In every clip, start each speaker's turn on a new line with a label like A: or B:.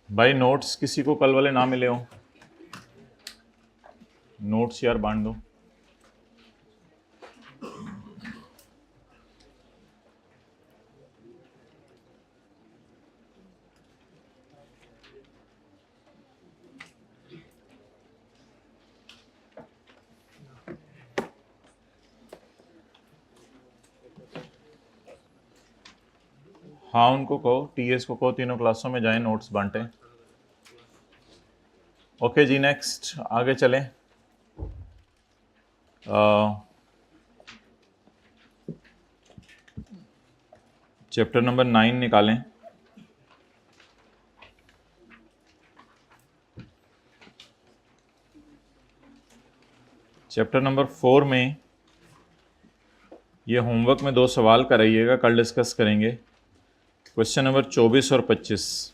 A: भाई नोट्स किसी को कल वाले ना मिले हो, नोट्स यार बांट दो। हाँ उनको कहो, टीएस को कहो तीनों क्लासों में जाएं, नोट्स बांटें। ओके जी, नेक्स्ट आगे चलें। चैप्टर नंबर 9 निकालें। चैप्टर नंबर 4 में ये होमवर्क में 2 सवाल कराइएगा, कल डिस्कस करेंगे। क्वेश्चन नंबर 24 और 25।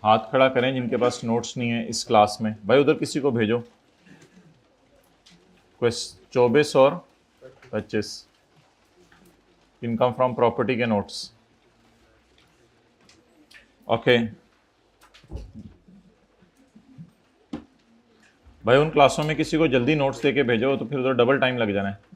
A: हाथ खड़ा करें जिनके पास नोट्स नहीं है इस क्लास में। भाई उधर किसी को भेजो। क्वेश्चन 24 और 25 इनकम फ्रॉम प्रॉपर्टी के नोट्स। ओके भाई, उन क्लासों में किसी को जल्दी नोट्स देके भेजो, तो फिर उधर डबल टाइम लग जाना है।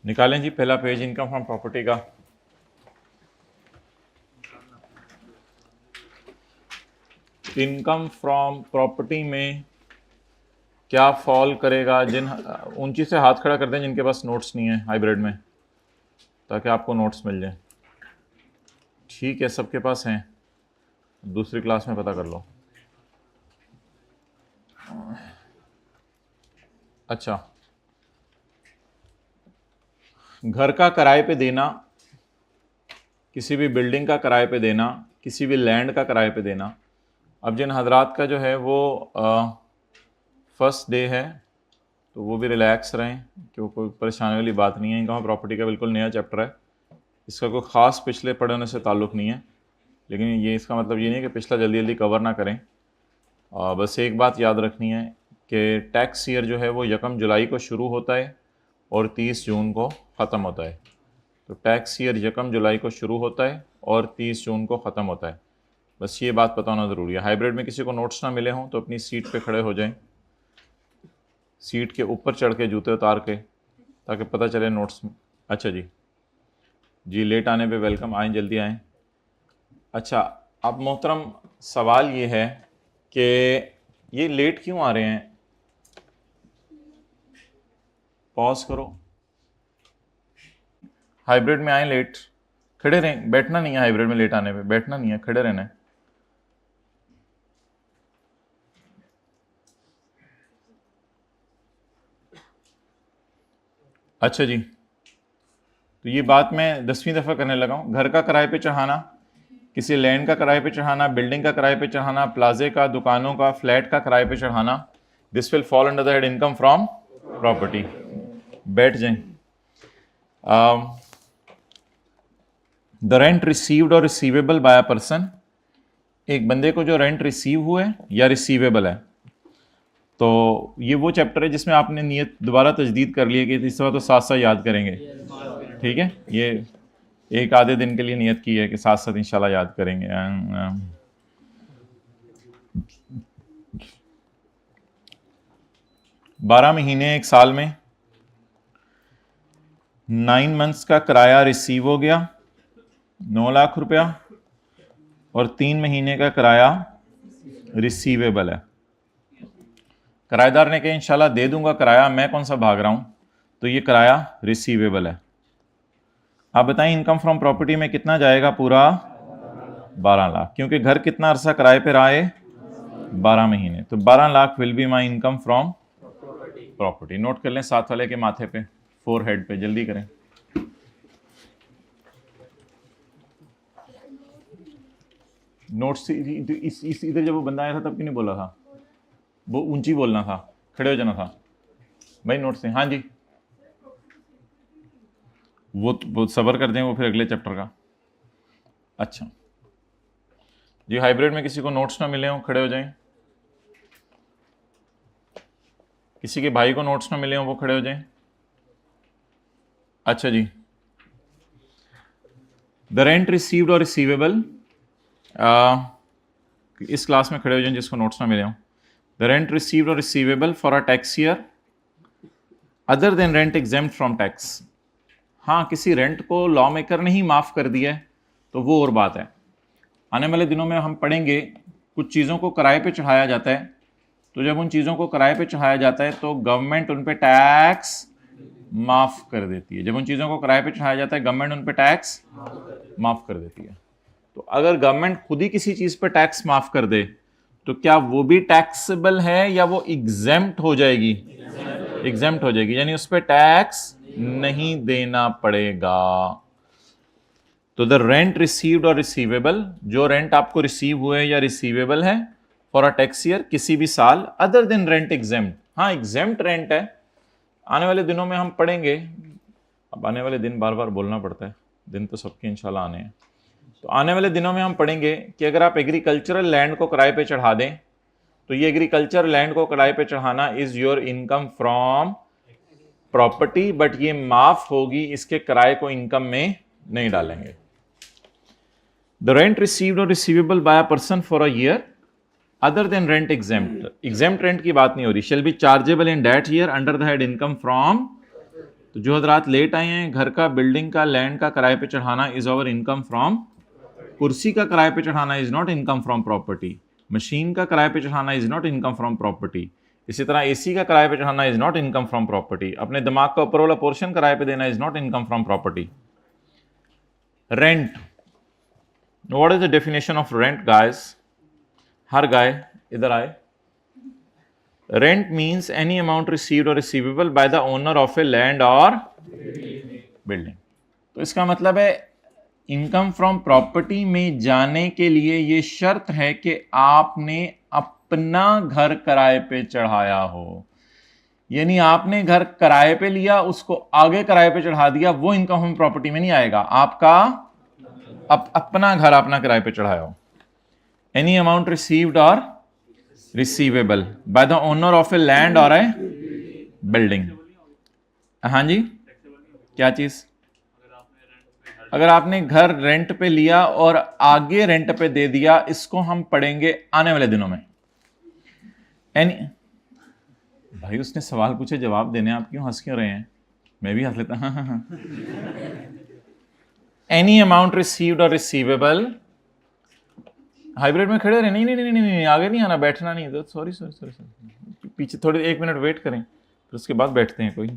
A: निकालें जी पहला पेज इनकम फ्रॉम प्रॉपर्टी का। इनकम फ्रॉम प्रॉपर्टी में क्या फॉल करेगा? जिन ऊंची से हाथ खड़ा कर दें जिनके पास नोट्स नहीं है हाइब्रिड में, ताकि आपको नोट्स मिल जाए। ठीक है, सबके पास हैं, दूसरी क्लास में पता कर लो। अच्छा, घर का किराए पे देना, किसी भी बिल्डिंग का किराए पे देना, किसी भी लैंड का किराए पे देना। अब जिन हजरात का जो है वो फर्स्ट डे है, तो वो भी रिलैक्स रहें, क्योंकि कोई परेशानी वाली बात नहीं है। इनकम प्रॉपर्टी का बिल्कुल नया चैप्टर है, इसका कोई ख़ास पिछले पढ़ने से ताल्लुक़ नहीं है, लेकिन ये इसका मतलब ये नहीं है कि पिछला जल्दी जल्दी कवर ना करें। बस एक बात याद रखनी है कि टैक्स ईयर जो है वो 1 जुलाई को शुरू होता है और 30 जून को ख़त्म होता है। तो टैक्स ईयर 1 जुलाई को शुरू होता है और 30 जून को ख़त्म होता है। बस ये बात पता होना ज़रूरी है। हाइब्रिड में किसी को नोट्स ना मिले हों तो अपनी सीट पे खड़े हो जाएं, सीट के ऊपर चढ़ के जूते उतार के, ताकि पता चले नोट्स। अच्छा जी, जी लेट आने पे वेलकम, आएँ जल्दी आएँ। अच्छा, अब मोहतरम सवाल ये है कि ये लेट क्यों आ रहे हैं? पॉज करो। हाइब्रिड में आए लेट, खड़े रहें, बैठना नहीं है। हाइब्रिड में लेट आने पे बैठना नहीं है, खड़े रहना है। अच्छा जी, तो ये बात मैं 10वीं दफ़ा करने लगा हूँ। घर का किराए पे चढ़ाना, किसी लैंड का किराए पे चढ़ाना, बिल्डिंग का किराए पे चढ़ाना, प्लाजे का, दुकानों का, फ्लैट का किराए पे चढ़ाना, this will fall under the head income from property. बैठ जाएं। द रेंट रिसीव्ड और रिसीवेबल बाय अ पर्सन, एक बंदे को जो रेंट रिसीव हुए या रिसीवेबल है। तो ये वो चैप्टर है जिसमें आपने नियत दोबारा तजदीद कर ली है कि इस दफ़ा तो साथ साथ याद करेंगे। ठीक है, ये एक आधे दिन के लिए नियत की है कि साथ साथ इंशाल्लाह याद करेंगे। 12 महीने एक साल में 9 मंथ्स का किराया रिसीव हो गया 9 लाख रुपया, और 3 महीने का किराया रिसीवेबल है। किराएदार ने कहा इंशाल्लाह दे दूंगा किराया, मैं कौन सा भाग रहा हूं, तो ये किराया रिसीवेबल है। आप बताएं इनकम फ्रॉम प्रॉपर्टी में कितना जाएगा? पूरा 12 लाख, क्योंकि घर कितना अरसा किराए पे रहा है? 12 महीने। तो 12 lakh will be my income from property. Note कर लें साथ वाले के माथे पे, फोरहेड पे, जल्दी करें। नोट्स इधर जब वो बंदा आया था तब क्यों नहीं बोला था? वो ऊंची बोलना था, खड़े हो जाना था। भाई नोट्स से, हाँ जी। वो सबर कर दें, वो फिर अगले चैप्टर का। अच्छा जी, हाइब्रिड में किसी को नोट्स ना मिले हों खड़े हो जाएं। किसी के भाई को नोट्स ना मिले हों वो खड़े हो जाएं। अच्छा जी, द रेंट रिसीव्ड और रिसीवेबल, इस क्लास में खड़े हो जाएं जिसको नोट्स ना मिले हों। द रेंट रिसीव्ड और receivable for a tax year other than rent exempt from tax. हाँ, किसी रेंट को लॉ मेकर ने ही माफ कर दिया है तो वो और बात है। आने वाले दिनों में हम पढ़ेंगे कुछ चीज़ों को किराए पे चढ़ाया जाता है, तो जब उन चीज़ों को किराए पे चढ़ाया जाता है तो गवर्नमेंट उन पे टैक्स माफ कर देती है। जब उन चीज़ों को किराए पे चढ़ाया जाता है गवर्नमेंट उन पे टैक्स माफ कर देती है। तो अगर गवर्नमेंट खुद ही किसी चीज़ पे टैक्स माफ कर दे तो क्या वो भी टैक्सेबल है या वो एग्जेम्प्ट हो जाएगी? एग्जेम्प्ट हो जाएगी, यानी उस पर टैक्स नहीं देना पड़ेगा। तो द रेंट रिसीव्ड और रिसीवेबल, जो रेंट आपको रिसीव हुए या रिसीवेबल है फॉर अ टैक्स ईयर किसी भी साल, अदर देन रेंट एग्जेम्प्ट, हाँ एग्जेम्प्ट रेंट है। आने वाले दिनों में हम पढ़ेंगे, अब आने वाले दिन बार बार बोलना पड़ता है, दिन तो सबके इंशाल्लाह आने हैं। तो आने वाले दिनों में हम पढ़ेंगे कि अगर आप एग्रीकल्चरल लैंड को किराए पे चढ़ा दें तो ये एग्रीकल्चर लैंड को किराए पे चढ़ाना is your income from property, but ये माफ होगी, इसके किराए को इनकम में नहीं डालेंगे। द रेंट रिसीव्ड और receivable by a person for a year other than rent exempt, exempt rent की बात नहीं हो रही, shall be chargeable in that year under the head income from. तो जो हजरात लेट आए हैं, घर का, बिल्डिंग का, लैंड का किराए पे चढ़ाना इज ओवर इनकम फ्रॉम। कुर्सी का किराए पे चढ़ाना is not income from property. Machine का किराए पे चढ़ाना is not income from property. इसी तरह एसी का किराए पे चढ़ाना is not income from property. अपने दिमाग का ऊपर वाला पोर्शन किराए पे देना is not income from property. Rent, what is the definition of rent guys? हर गाय इधर आए। Rent means any amount received और receivable by the owner of a land और बिल्डिंग। तो इसका मतलब है इनकम फ्रॉम प्रॉपर्टी में जाने के लिए यह शर्त है कि आपने अपना घर किराए पे चढ़ाया हो, यानी आपने घर किराए पे लिया, उसको आगे किराए पे चढ़ा दिया, वो इनकम फ्रॉम प्रॉपर्टी में नहीं आएगा। आपका अपना घर अपना किराए पे चढ़ाया हो। एनी अमाउंट रिसीव्ड और receivable by the owner of a land और ए बिल्डिंग। हाँ जी, क्या चीज? अगर आपने घर रेंट पे लिया और आगे रेंट पे दे दिया, इसको हम पढ़ेंगे आने वाले दिनों में। एनी, भाई उसने सवाल पूछे जवाब देने, आप क्यों हंस क्यों रहे हैं? मैं भी हंस लेता। हाँ। एनी अमाउंट रिसीव्ड और रिसीवेबल, हाइब्रिड में खड़े रहे, नहीं नहीं नहीं नहीं नहीं, आगे नहीं आना, बैठना नहीं। तो सॉरी सॉरी सॉरी सॉरी, पीछे थोड़ी 1 मिनट वेट करें फिर उसके बाद बैठते हैं, कोई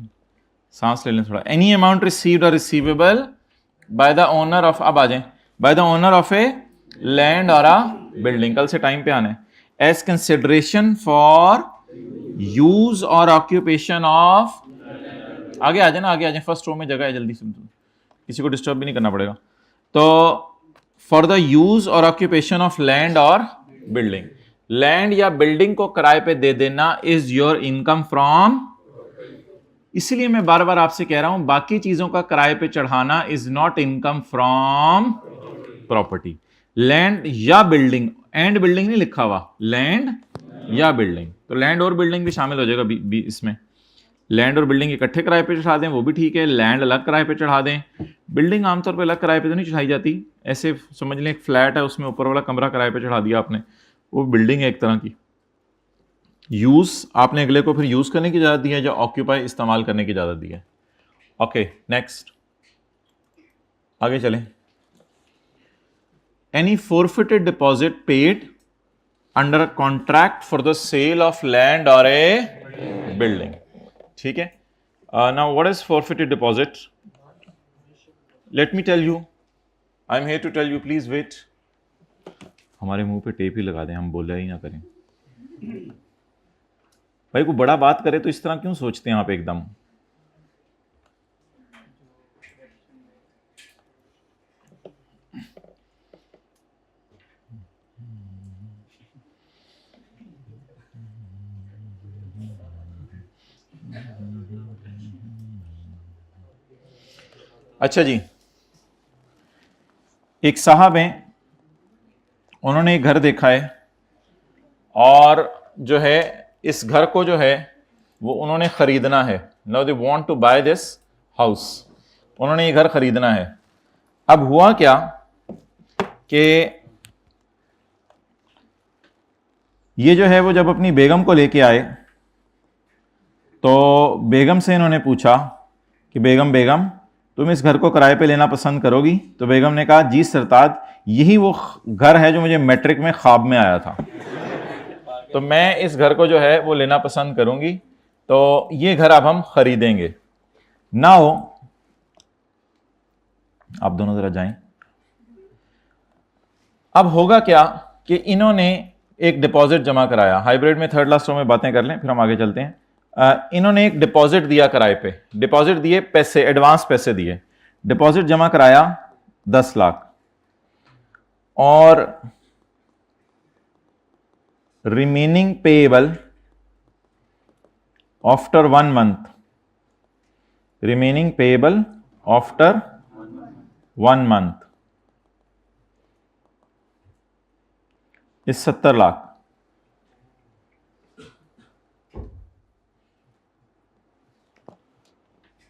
A: सांस ले लें थोड़ा। एनी अमाउंट रिसीव्ड और receivable by the owner of, अब आ जाए, bye the owner of a land और अ बिल्डिंग, कल से टाइम पे आना है, एज कंसिडरेशन फॉर यूज और ऑक्यूपेशन ऑफ। आगे आ जाए ना, आगे आ जाए, फर्स्ट रो में जगह है, जल्दी से, किसी को डिस्टर्ब भी नहीं करना पड़ेगा। तो फॉर द यूज और ऑक्यूपेशन ऑफ लैंड और बिल्डिंग, लैंड या बिल्डिंग को किराए पे दे देना इज योर इनकम फ्रॉम। इसलिए मैं बार बार आपसे कह रहा हूं, बाकी चीजों का किराए पे चढ़ाना is not income from property. Land या बिल्डिंग, एंड बिल्डिंग नहीं लिखा हुआ, लैंड या बिल्डिंग, तो लैंड और बिल्डिंग भी शामिल हो जाएगा इसमें। लैंड और बिल्डिंग इकट्ठे किराए पे चढ़ा दें वो भी ठीक है, लैंड अलग किराए पे चढ़ा दें। बिल्डिंग आमतौर पे अलग किराए पे तो नहीं चढ़ाई जाती, ऐसे समझ लें एक फ्लैट है, उसमें ऊपर वाला कमरा किराए पे चढ़ा दिया आपने, वो बिल्डिंग है एक तरह की। यूज आपने अगले को फिर यूज करने की इजाजत दी है, जो ऑक्यूपाई इस्तेमाल करने की इजाजत दी है। ओके नेक्स्ट, आगे चलें। Any forfeited deposit paid under a contract for the sale of land और ए बिल्डिंग, ठीक है। Now what is forfeited deposit? Let me tell you, I am here to tell you, please wait. हमारे मुंह पे tape ही लगा दें, हम बोला ही ना करें। भाई को बड़ा बात करे तो इस तरह क्यों सोचते हैं आप एकदम? अच्छा जी, एक साहब हैं, उन्होंने एक घर देखा है और जो है इस घर को जो है वो उन्होंने खरीदना है। Now they want to buy this house, उन्होंने ये घर खरीदना है। अब हुआ क्या कि ये जो है वो जब अपनी बेगम को लेके आए तो बेगम से इन्होंने पूछा कि बेगम बेगम तुम इस घर को किराए पे लेना पसंद करोगी? तो बेगम ने कहा जी सरताज, यही वो घर है जो मुझे मैट्रिक में ख्वाब में आया था, तो मैं इस घर को जो है वो लेना पसंद करूंगी, तो ये घर अब हम खरीदेंगे। नाउ आप दोनों जरा जाएं। अब होगा क्या कि इन्होंने एक डिपॉजिट जमा कराया। हाइब्रिड में थर्ड लास्ट रो में बातें कर लें फिर हम आगे चलते हैं। इन्होंने एक डिपॉजिट दिया किराए पे, डिपॉजिट दिए, पैसे एडवांस पैसे दिए, डिपॉजिट जमा कराया 10 लाख और remaining payable after 1 month, remaining payable after 1 month इस 70 लाख।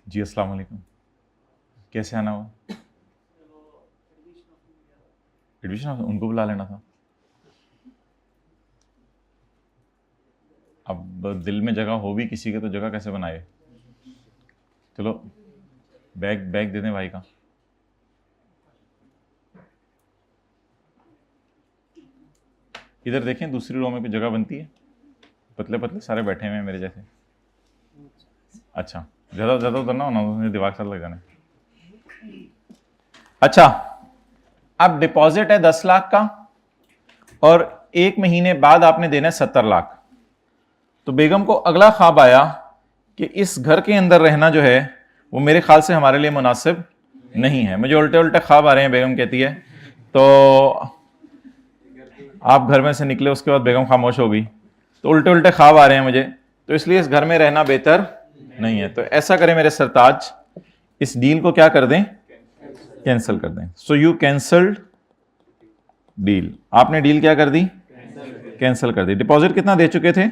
A: जी अस्सलाम वालेकुम, कैसे आना हुआ? एडमिशन उनको बुला लेना था। अब दिल में जगह हो भी किसी के तो जगह कैसे बनाए? चलो बैग बैग दे दें भाई का। इधर देखें दूसरी रो में कोई जगह बनती है? पतले पतले सारे बैठे हुए हैं मेरे जैसे। अच्छा ज़्यादा ज़्यादा उधर ना होना, दिमाग साथ लग जाना। अच्छा, अब डिपॉजिट है 10 लाख का और 1 महीने बाद आपने देना है 70 लाख। तो बेगम को अगला ख्वाब आया कि इस घर के अंदर रहना जो है वो मेरे ख्याल से हमारे लिए मुनासिब नहीं है, मुझे उल्टे उल्टे ख्वाब आ रहे हैं। बेगम कहती है तो आप घर में से निकले, उसके बाद बेगम खामोश हो गई, तो उल्टे उल्टे ख्वाब आ रहे हैं मुझे, तो इसलिए इस घर में रहना बेहतर नहीं है। तो ऐसा करें मेरे सरताज, इस डील को क्या कर दें, कैंसिल कर दें। सो यू कैंसल्ड डील, आपने डील क्या कर दी, कैंसिल कर दी। डिपॉजिट कितना दे चुके थे,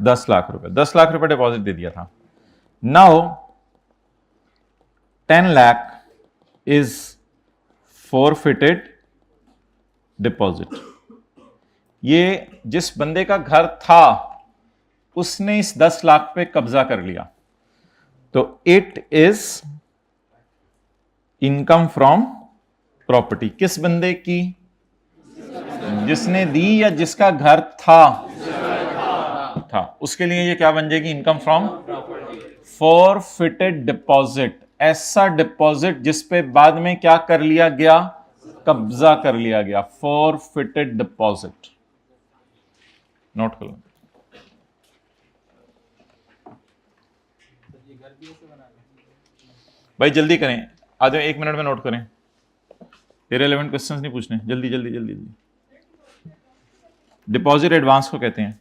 A: 10 लाख रुपए, 10 लाख रुपए डिपॉजिट दे दिया था। Now 10 lakh is forfeited deposit. ये जिस बंदे का घर था उसने इस 10 लाख पे कब्जा कर लिया, तो it is income from property. किस बंदे की, जिसने दी या जिसका घर था उसके लिए ये क्या बन जाएगी, इनकम फ्रॉम फॉरफिटेड डिपॉजिट। ऐसा डिपॉजिट जिस पे बाद में क्या कर लिया गया, कब्जा कर लिया गया, फॉरफिटेड डिपॉजिट। नोट कर लो भाई, जल्दी करें, आ जाओ, 1 मिनट में नोट करें। इररिलेवेंट क्वेश्चंस नहीं पूछने, जल्दी जल्दी जल्दी जल्दी। डिपॉजिट एडवांस को कहते हैं।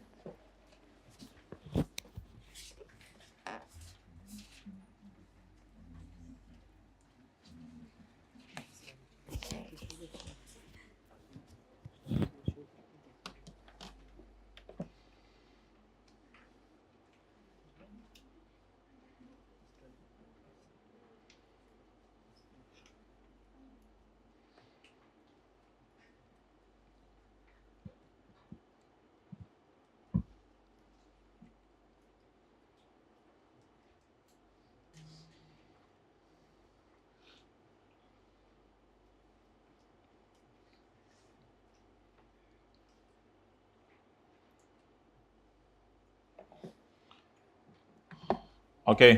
A: ओके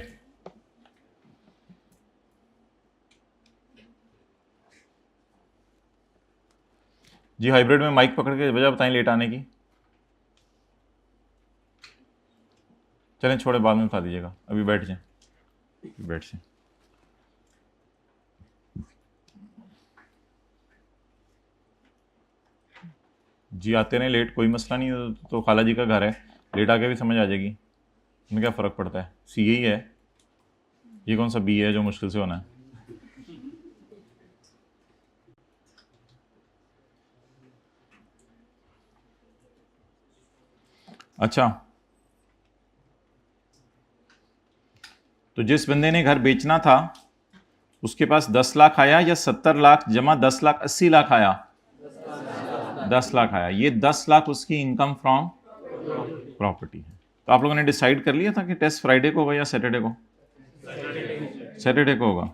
A: जी, हाइब्रिड में माइक पकड़ के वजह बताएं लेट आने की। चलें छोड़े, बाद में बता दीजिएगा, अभी बैठ जाएं, बैठ जाएं। जी आते रहे लेट, कोई मसला नहीं, तो खाला जी का घर है, लेट आके भी समझ आ जाएगी, उन्हें क्या फ़र्क पड़ता है। सी ही है, ये कौन सा बी है जो मुश्किल से होना है। अच्छा, तो जिस बंदे ने घर बेचना था उसके पास 10 लाख आया या 70 लाख जमा 10 लाख 80 लाख आया? 10 लाख आया। ये 10 लाख उसकी इनकम फ्रॉम प्रॉपर्टी है। तो आप लोगों ने डिसाइड कर लिया था कि टेस्ट फ्राइडे को होगा या सैटरडे को? सैटरडे को होगा।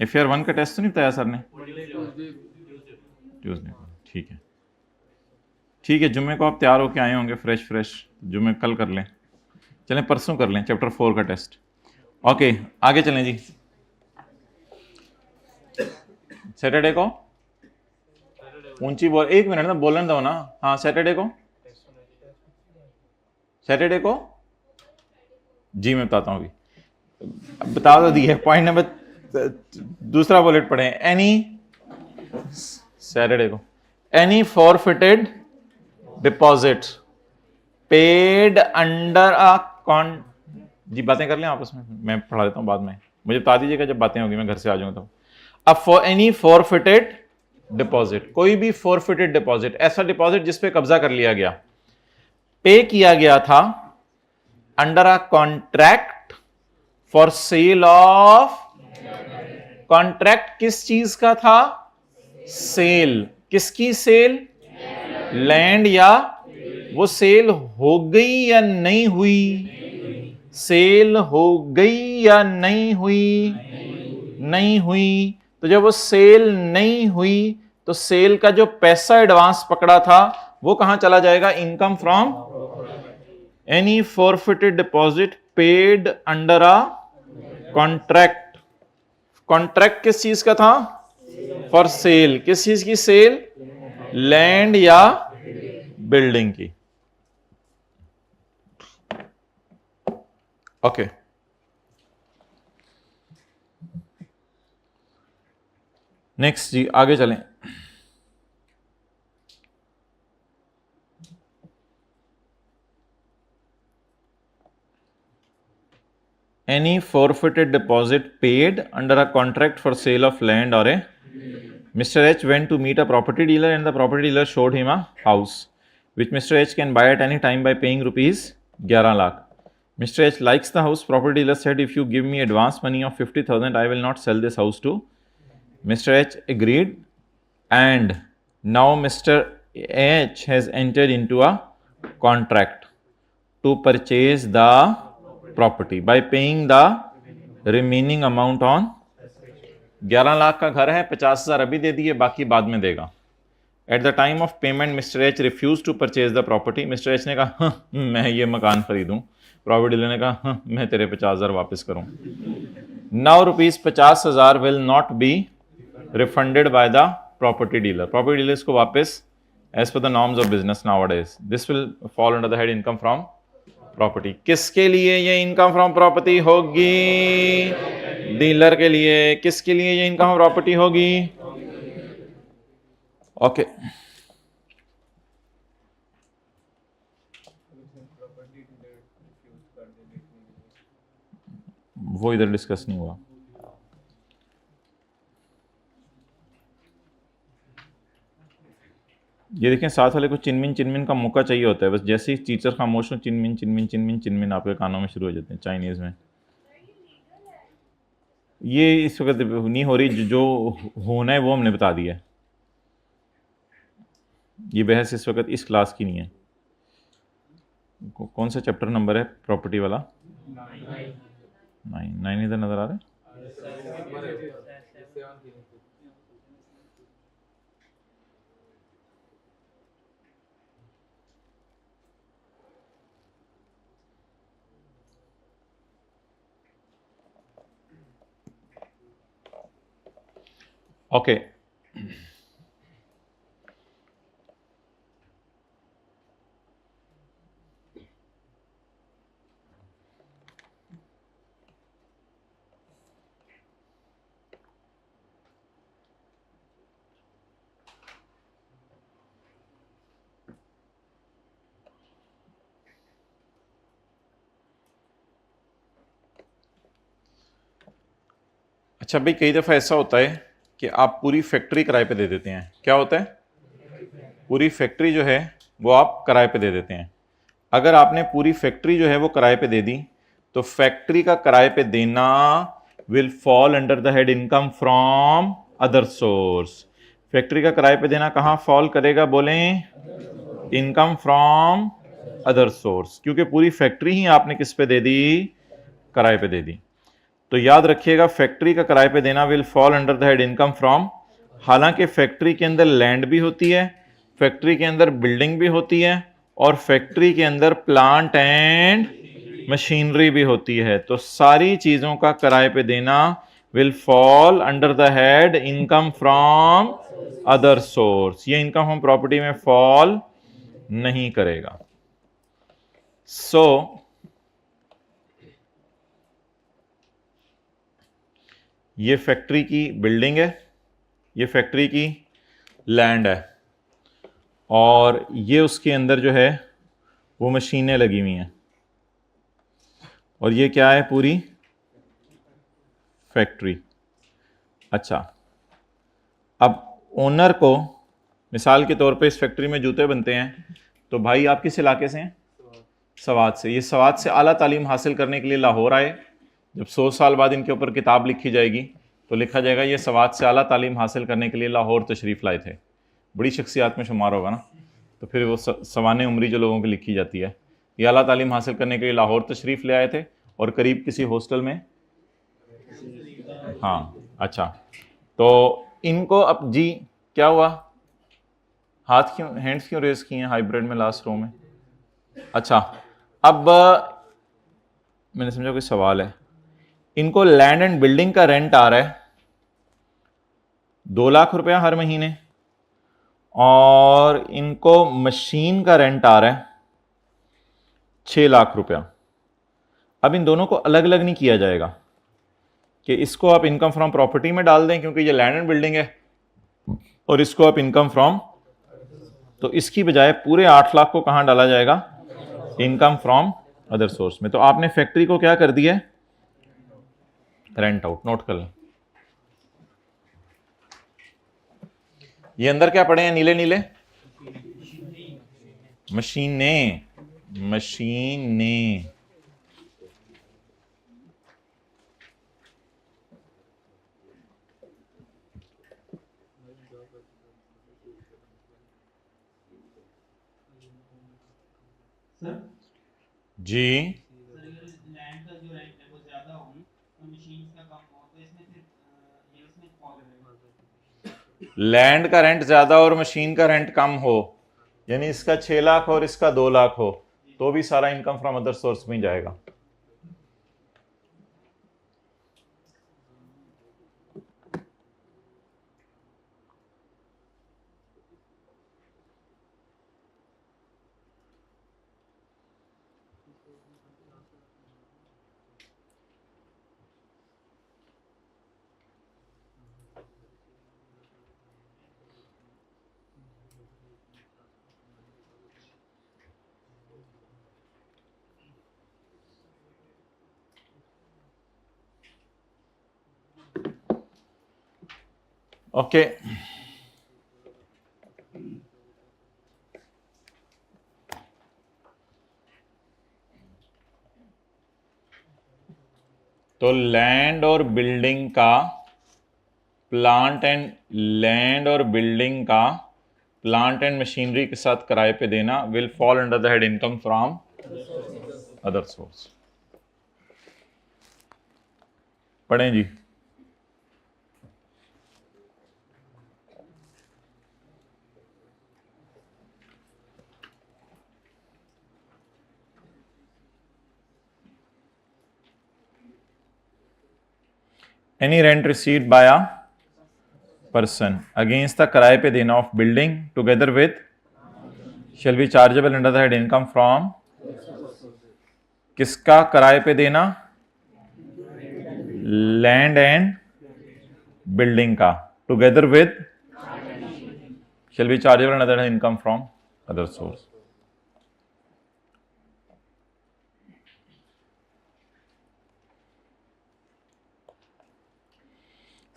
A: FR1 का टेस्ट तो नहीं बताया सर ने? ट्यूसडे को। ठीक है, ठीक है। जुम्मे को आप तैयार होके आए होंगे फ्रेश। जुम्मे कल कर लें, चलें परसों कर लें चैप्टर 4 का टेस्ट। ओके, आगे चलें जी। सैटरडे को ऊंची बोल, 1 मिनट ना बोलने दो ना। हाँ, सैटरडे को जी मैं बताता हूँ अभी। बता तो दिए। पॉइंट नंबर दूसरा बुलेट पढ़े। एनी सैटरडे को any forfeited deposit paid under a con. जी बातें कर लें आपस में, मैं पढ़ा देता हूँ बाद में। मुझे बता दीजिएगा जब बातें होगी, मैं घर से आ जाऊंगा। तो अब फॉर एनी फॉरफिटेड डिपॉजिट, कोई भी फॉरफिटेड डिपॉजिट, ऐसा डिपॉजिट जिसपे कब्जा कर लिया गया, पे किया गया था under a contract for sale of. Contract किस चीज का था? सेल। किसकी सेल? लैंड। या वो सेल हो गई या नहीं हुई? सेल हो गई या नहीं हुई? नहीं हुई। तो जब वो सेल नहीं हुई तो सेल का जो पैसा एडवांस पकड़ा था वो कहां चला जाएगा? Income from any forfeited deposit paid under a contract. Contract किस चीज का था? For sale. किस चीज की सेल? लैंड या बिल्डिंग की। ओके, नेक्स्ट जी, आगे चलें। Any forfeited deposit paid under a contract for sale of land or a Mr. H went to meet a property dealer and the property dealer showed him a house which Mr. H can buy at any time by paying rupees 11 lakh. Mr. H likes the house. Property dealer said, if you give me advance money of 50,000, I will not sell this house to. Mr. H agreed, and now Mr. H has entered into a contract to purchase the property by paying the remaining amount on। 11 lakh का घर है, 50,000 अभी दे दिए, बाकी बाद में देगा। At the time of payment mister H refuse to purchase the property. Mister H ने कहा मैं ये मकान खरीदूं। प्रॉपर्टी डीलर ने कहा मैं तेरे 50,000 वापस करूं। Now rupees 50,000 will not be refunded by the property dealer. Property dealer इसको वापस as per the norms of business nowadays this will fall under the head income from property. किसके लिए ये इनकम फ्रॉम प्रॉपर्टी होगी? Dealer के लिए। किसके लिए ये इनकम प्रॉपर्टी होगी? ओके, वो इधर डिस्कस नहीं हुआ। ये देखें, साथ वाले को चिनमिन चिनमिन का मौका चाहिए होता है। बस जैसे ही टीचर खामोश हो, चिनमिन चिनमिन चिनमिन चिनमिन आपके कानों में शुरू हो जाते हैं चाइनीज में। ये इस वक्त नहीं हो रही, जो होना है वो हमने बता दिया है। ये बहस इस वक्त इस क्लास की नहीं है। कौन सा चैप्टर नंबर है प्रॉपर्टी वाला? 9 इधर नजर आ रहा है। ओके, अच्छा भाई, कई दफ़ा ऐसा होता है कि आप पूरी फैक्ट्री किराए पे दे देते हैं। क्या होता है? पूरी फैक्ट्री जो है वो आप किराए पे दे देते हैं। अगर आपने पूरी फैक्ट्री जो है वो किराए पे दे दी तो फैक्ट्री का किराए पे देना will fall under the head income from other source. Factory का किराए पे देना कहां फॉल करेगा बोलें? इनकम फ्रॉम अदर सोर्स, क्योंकि पूरी फैक्ट्री ही आपने किस पे दे दी? किराए पे दे दी। तो याद रखिएगा फैक्ट्री का किराए पे देना will fall under the head income from. हालांकि फैक्ट्री के अंदर लैंड भी होती है, फैक्ट्री के अंदर बिल्डिंग भी होती है और फैक्ट्री के अंदर प्लांट एंड मशीनरी भी होती है, तो सारी चीजों का किराए पे देना will fall under the head income from other source. ये इनकम फ्रॉम प्रॉपर्टी में फॉल नहीं करेगा। सो ये फैक्ट्री की बिल्डिंग है, ये फैक्ट्री की लैंड है और ये उसके अंदर जो है वो मशीनें लगी हुई हैं और ये क्या है? पूरी फैक्ट्री। अच्छा, अब ओनर को मिसाल के तौर पे इस फैक्ट्री में जूते बनते हैं, तो भाई आप किस इलाके से हैं? सवात से। ये सवात से आला तालीम हासिल करने के लिए लाहौर आए। जब 100 साल बाद इनके ऊपर किताब लिखी जाएगी तो लिखा जाएगा ये सवात से आला तालीम हासिल करने के लिए लाहौर तशरीफ़ लाए थे। बड़ी शख्सियात में शुमार होगा ना, तो फिर वो सवाने उम्री जो लोगों की लिखी जाती है, ये आला तालीम हासिल करने के लिए लाहौर तशरीफ़ ले आए थे और करीब किसी हॉस्टल में। हाँ, अच्छा, तो इनको अब जी क्या हुआ? हाथ क्यों, हैंड्स क्यों रेज किए हैं हाइब्रिड में लास्ट रो में? अच्छा, अब मैंने समझा कोई सवाल है। इनको लैंड एंड बिल्डिंग का रेंट आ रहा है 2 लाख रुपया हर महीने और इनको मशीन का रेंट आ रहा है 6 लाख रुपया। अब इन दोनों को अलग अलग नहीं किया जाएगा कि इसको आप इनकम फ्रॉम प्रॉपर्टी में डाल दें क्योंकि ये लैंड एंड बिल्डिंग है और इसको आप इनकम फ्रॉम, तो इसकी बजाय पूरे 8 लाख को कहां डाला जाएगा? इनकम फ्रॉम अदर सोर्स में। तो आपने फैक्ट्री को क्या कर दिया? Rent out. नोट कर लें। ये अंदर क्या पड़े हैं नीले नीले? मशीनें, मशीनें। जी,
B: लैंड का जो रेंट है वो ज्यादा हो और मशीन्स का कम हो तो इसमें फिर ये उसमें फॉल करेगा।
A: लैंड का रेंट ज्यादा और मशीन का रेंट कम हो, यानी इसका 6 लाख और इसका 2 लाख हो, तो भी सारा इनकम फ्रॉम अदर सोर्स में जाएगा। ओके, तो लैंड और बिल्डिंग का, प्लांट एंड लैंड और बिल्डिंग का प्लांट एंड मशीनरी के साथ किराए पे देना will fall under the head income from other source. पढ़ें जी। Any rent received by a person against the किराए पे देना of building together with shall be chargeable under the head income from। किसका किराए पे देना? लैंड एंड बिल्डिंग का together with shall be chargeable under the head income from other source।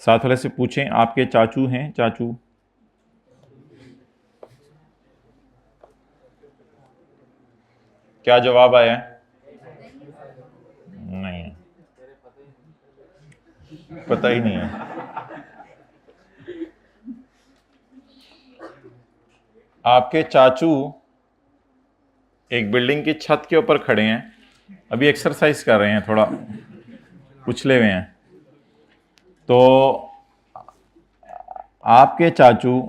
A: साथ वाले से पूछें आपके चाचू हैं? चाचू क्या जवाब आया है? नहीं है, पता ही नहीं है। आपके चाचू एक बिल्डिंग की छत के ऊपर खड़े हैं, अभी एक्सरसाइज कर रहे हैं, थोड़ा उछले हुए हैं। तो आपके चाचू,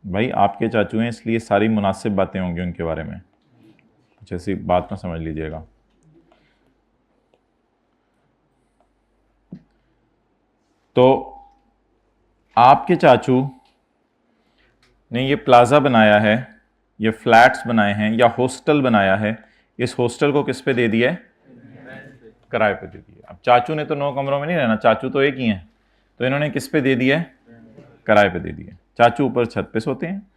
A: भाई आपके चाचू हैं इसलिए सारी मुनासिब बातें होंगी उनके बारे में, कुछ ऐसी बात ना समझ लीजिएगा। तो आपके चाचू ने ये प्लाजा बनाया है, ये फ्लैट्स बनाए हैं या हॉस्टल बनाया है, इस हॉस्टल को किस पे दे दिया है? किराए पे दे दिया। अब चाचू ने तो 9 कमरों में नहीं रहना, चाचू तो एक ही हैं, तो इन्होंने किस पे दे दिया है? किराए पे दे दिया। चाचू ऊपर छत पे सोते हैं,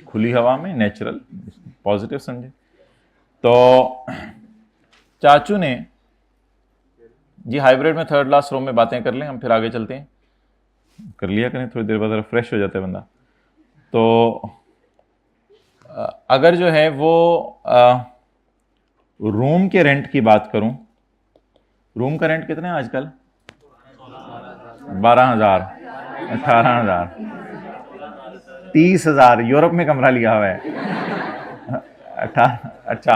A: खुली हवा में, नेचुरल, पॉजिटिव समझे। तो चाचू ने जी हाइब्रिड में थर्ड लास्ट रो में बातें कर लें, हम फिर आगे चलते हैं, कर लिया करें, थोड़ी देर बाद फ्रेश हो जाता है बंदा। तो अगर जो है वो रूम के रेंट की बात करूं, रूम का रेंट कितना है आजकल? 12,000, 18,000, 30,000। यूरोप में कमरा लिया हुआ है। अच्छा,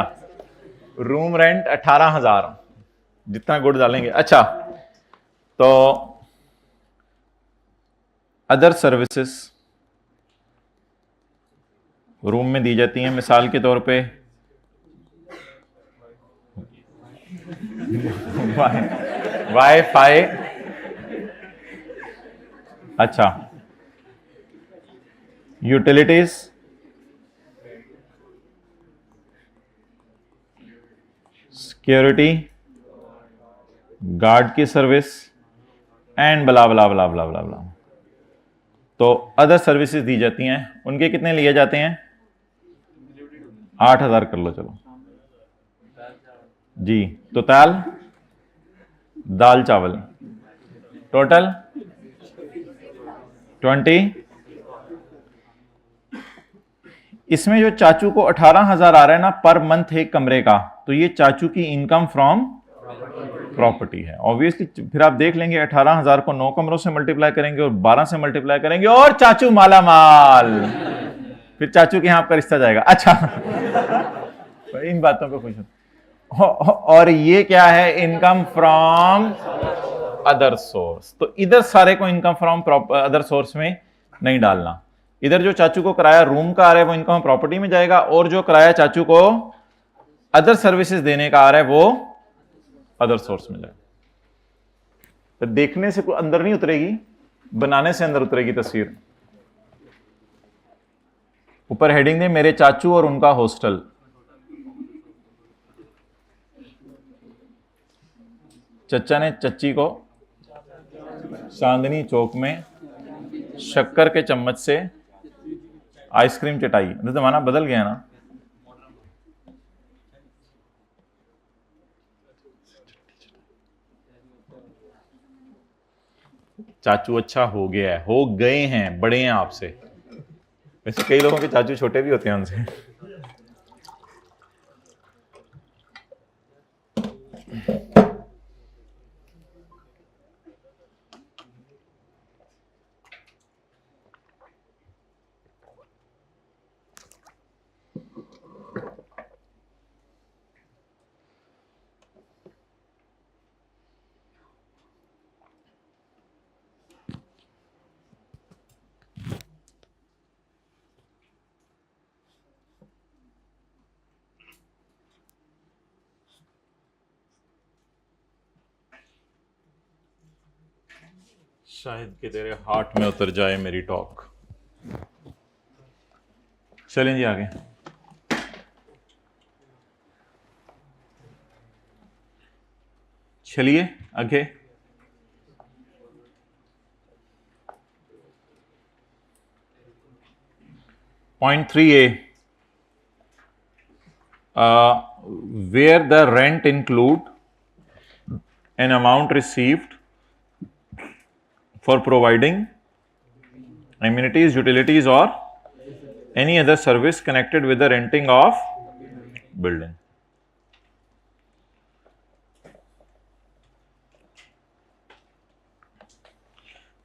A: रूम रेंट 18,000, जितना गुड़ डालेंगे। अच्छा, तो अदर सर्विसेज रूम में दी जाती हैं, मिसाल के तौर पे वाईफाई, अच्छा, यूटिलिटीज, सिक्योरिटी, गार्ड की सर्विस एंड बला बला बला बला बला बला। तो अदर सर्विसेज दी जाती हैं, उनके कितने लिए जाते हैं? 8,000 कर लो चलो जी। तो दाल चावल टोटल 20। इसमें जो चाचू को 18,000 आ रहा है ना पर मंथ एक कमरे का, तो ये चाचू की इनकम फ्रॉम प्रॉपर्टी है। ऑब्वियसली फिर आप देख लेंगे 18,000 को 9 कमरों से मल्टीप्लाई करेंगे और 12 से मल्टीप्लाई करेंगे और चाचू माला माल, फिर चाचू के यहां आपका रिश्ता जाएगा। अच्छा, तो इन बातों को खुश। और ये क्या है? Income from other source. तो इधर सारे को इनकम फ्रॉम अदर सोर्स में नहीं डालना। इधर जो चाचू को किराया रूम का आ रहा है वो इनकम प्रॉपर्टी में जाएगा, और जो किराया चाचू को अदर सर्विसेज देने का आ रहा है वो अदर सोर्स में जाएगा। तो देखने से कोई अंदर नहीं उतरेगी, बनाने से अंदर उतरेगी तस्वीर। ऊपर हेडिंग दे मेरे चाचू और उनका हॉस्टल। चचा ने चच्ची को चांदनी चौक में शक्कर के चम्मच से आइसक्रीम चटाई। जमाना बदल गया ना। चाचू अच्छा हो गया है, हो गए हैं, बड़े हैं आपसे। वैसे कई लोगों के चाचू छोटे भी होते हैं उनसे। शायद कि तेरे हार्ट में उतर जाए मेरी टॉक। चलें जी आगे। चलिए आगे। Point 3A, where the rent include an amount received for providing amenities, utilities or any other service connected with the renting of building.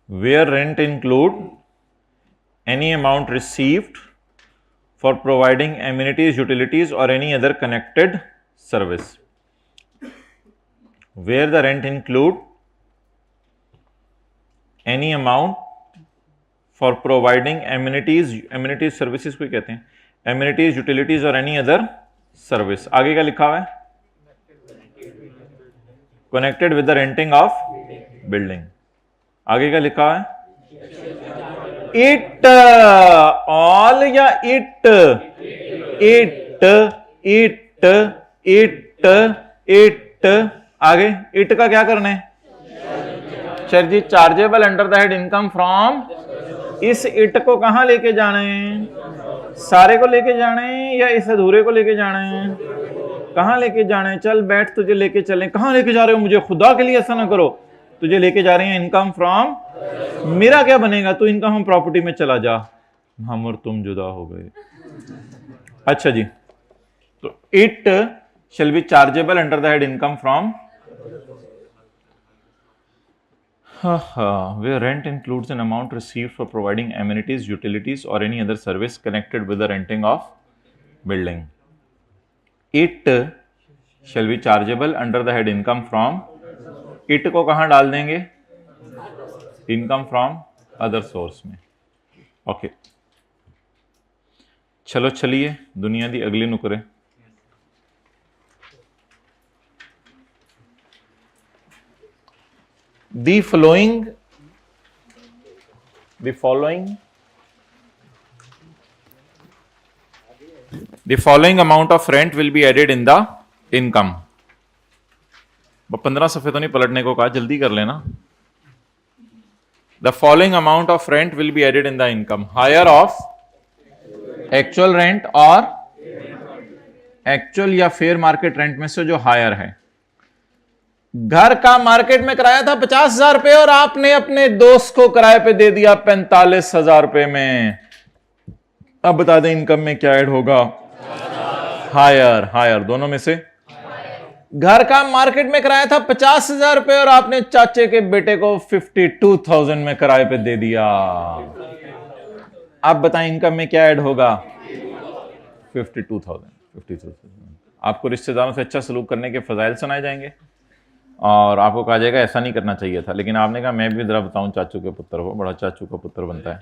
A: Where rent include any amount received for providing amenities, utilities or any other connected service. Where the rent include any amount for providing amenities, amenities services को कहते हैं, amenities, utilities और any other service. आगे क्या लिखा हुआ है? Connected with the renting of building. आगे क्या लिखा है? It all या it आगे it का क्या करना है? Sir ji chargeable under the head income from, इस इट को कहां लेके जाना है? सारे को लेके जाना है या इस अधूरे को लेके जाना है? कहां लेके जाना है? चल बैठ, तुझे लेके चलें। कहां लेके जा रहे हो मुझे? खुदा के लिए ऐसा ना करो, तुझे लेके जा रहे हैं इनकम फ्रॉम, मेरा क्या बनेगा? तू इनकम हम प्रॉपर्टी में चला जा, हम और तुम जुदा हो गए। अच्छा जी, तो it shall be chargeable under the head income from where rent includes an amount received for providing amenities, utilities or any other service connected with the renting of building. It shall be chargeable under the head income from, it को कहां डाल देंगे? Income from other source में। Okay, चलो चलिए दुनिया दी अगली नुकरे। The following amount of rent will be added in the income. 15 सफ़े तो नहीं पलटने को कहा, जल्दी कर लेना। The following amount of rent will be added in the income. Higher of actual rent और actual या fair market rent में से जो higher है। घर का मार्केट में किराया था 50,000 रुपए और आपने अपने दोस्त को किराए पे दे दिया 45,000 रुपए में। अब बता दें इनकम में क्या ऐड होगा? हायर। हायर दोनों में से? घर का मार्केट में किराया था 50,000 रुपए और आपने चाचे के बेटे को 52,000 में किराए पे दे दिया। अब बताएं इनकम में क्या ऐड होगा? 52,000। आपको रिश्तेदारों से अच्छा सलूक करने के फजाइल सुनाए जाएंगे और आपको कहा जाएगा ऐसा नहीं करना चाहिए था, लेकिन आपने कहा मैं भी जरा बताऊं चाचू के पुत्र हो, बड़ा चाचू का पुत्र बनता है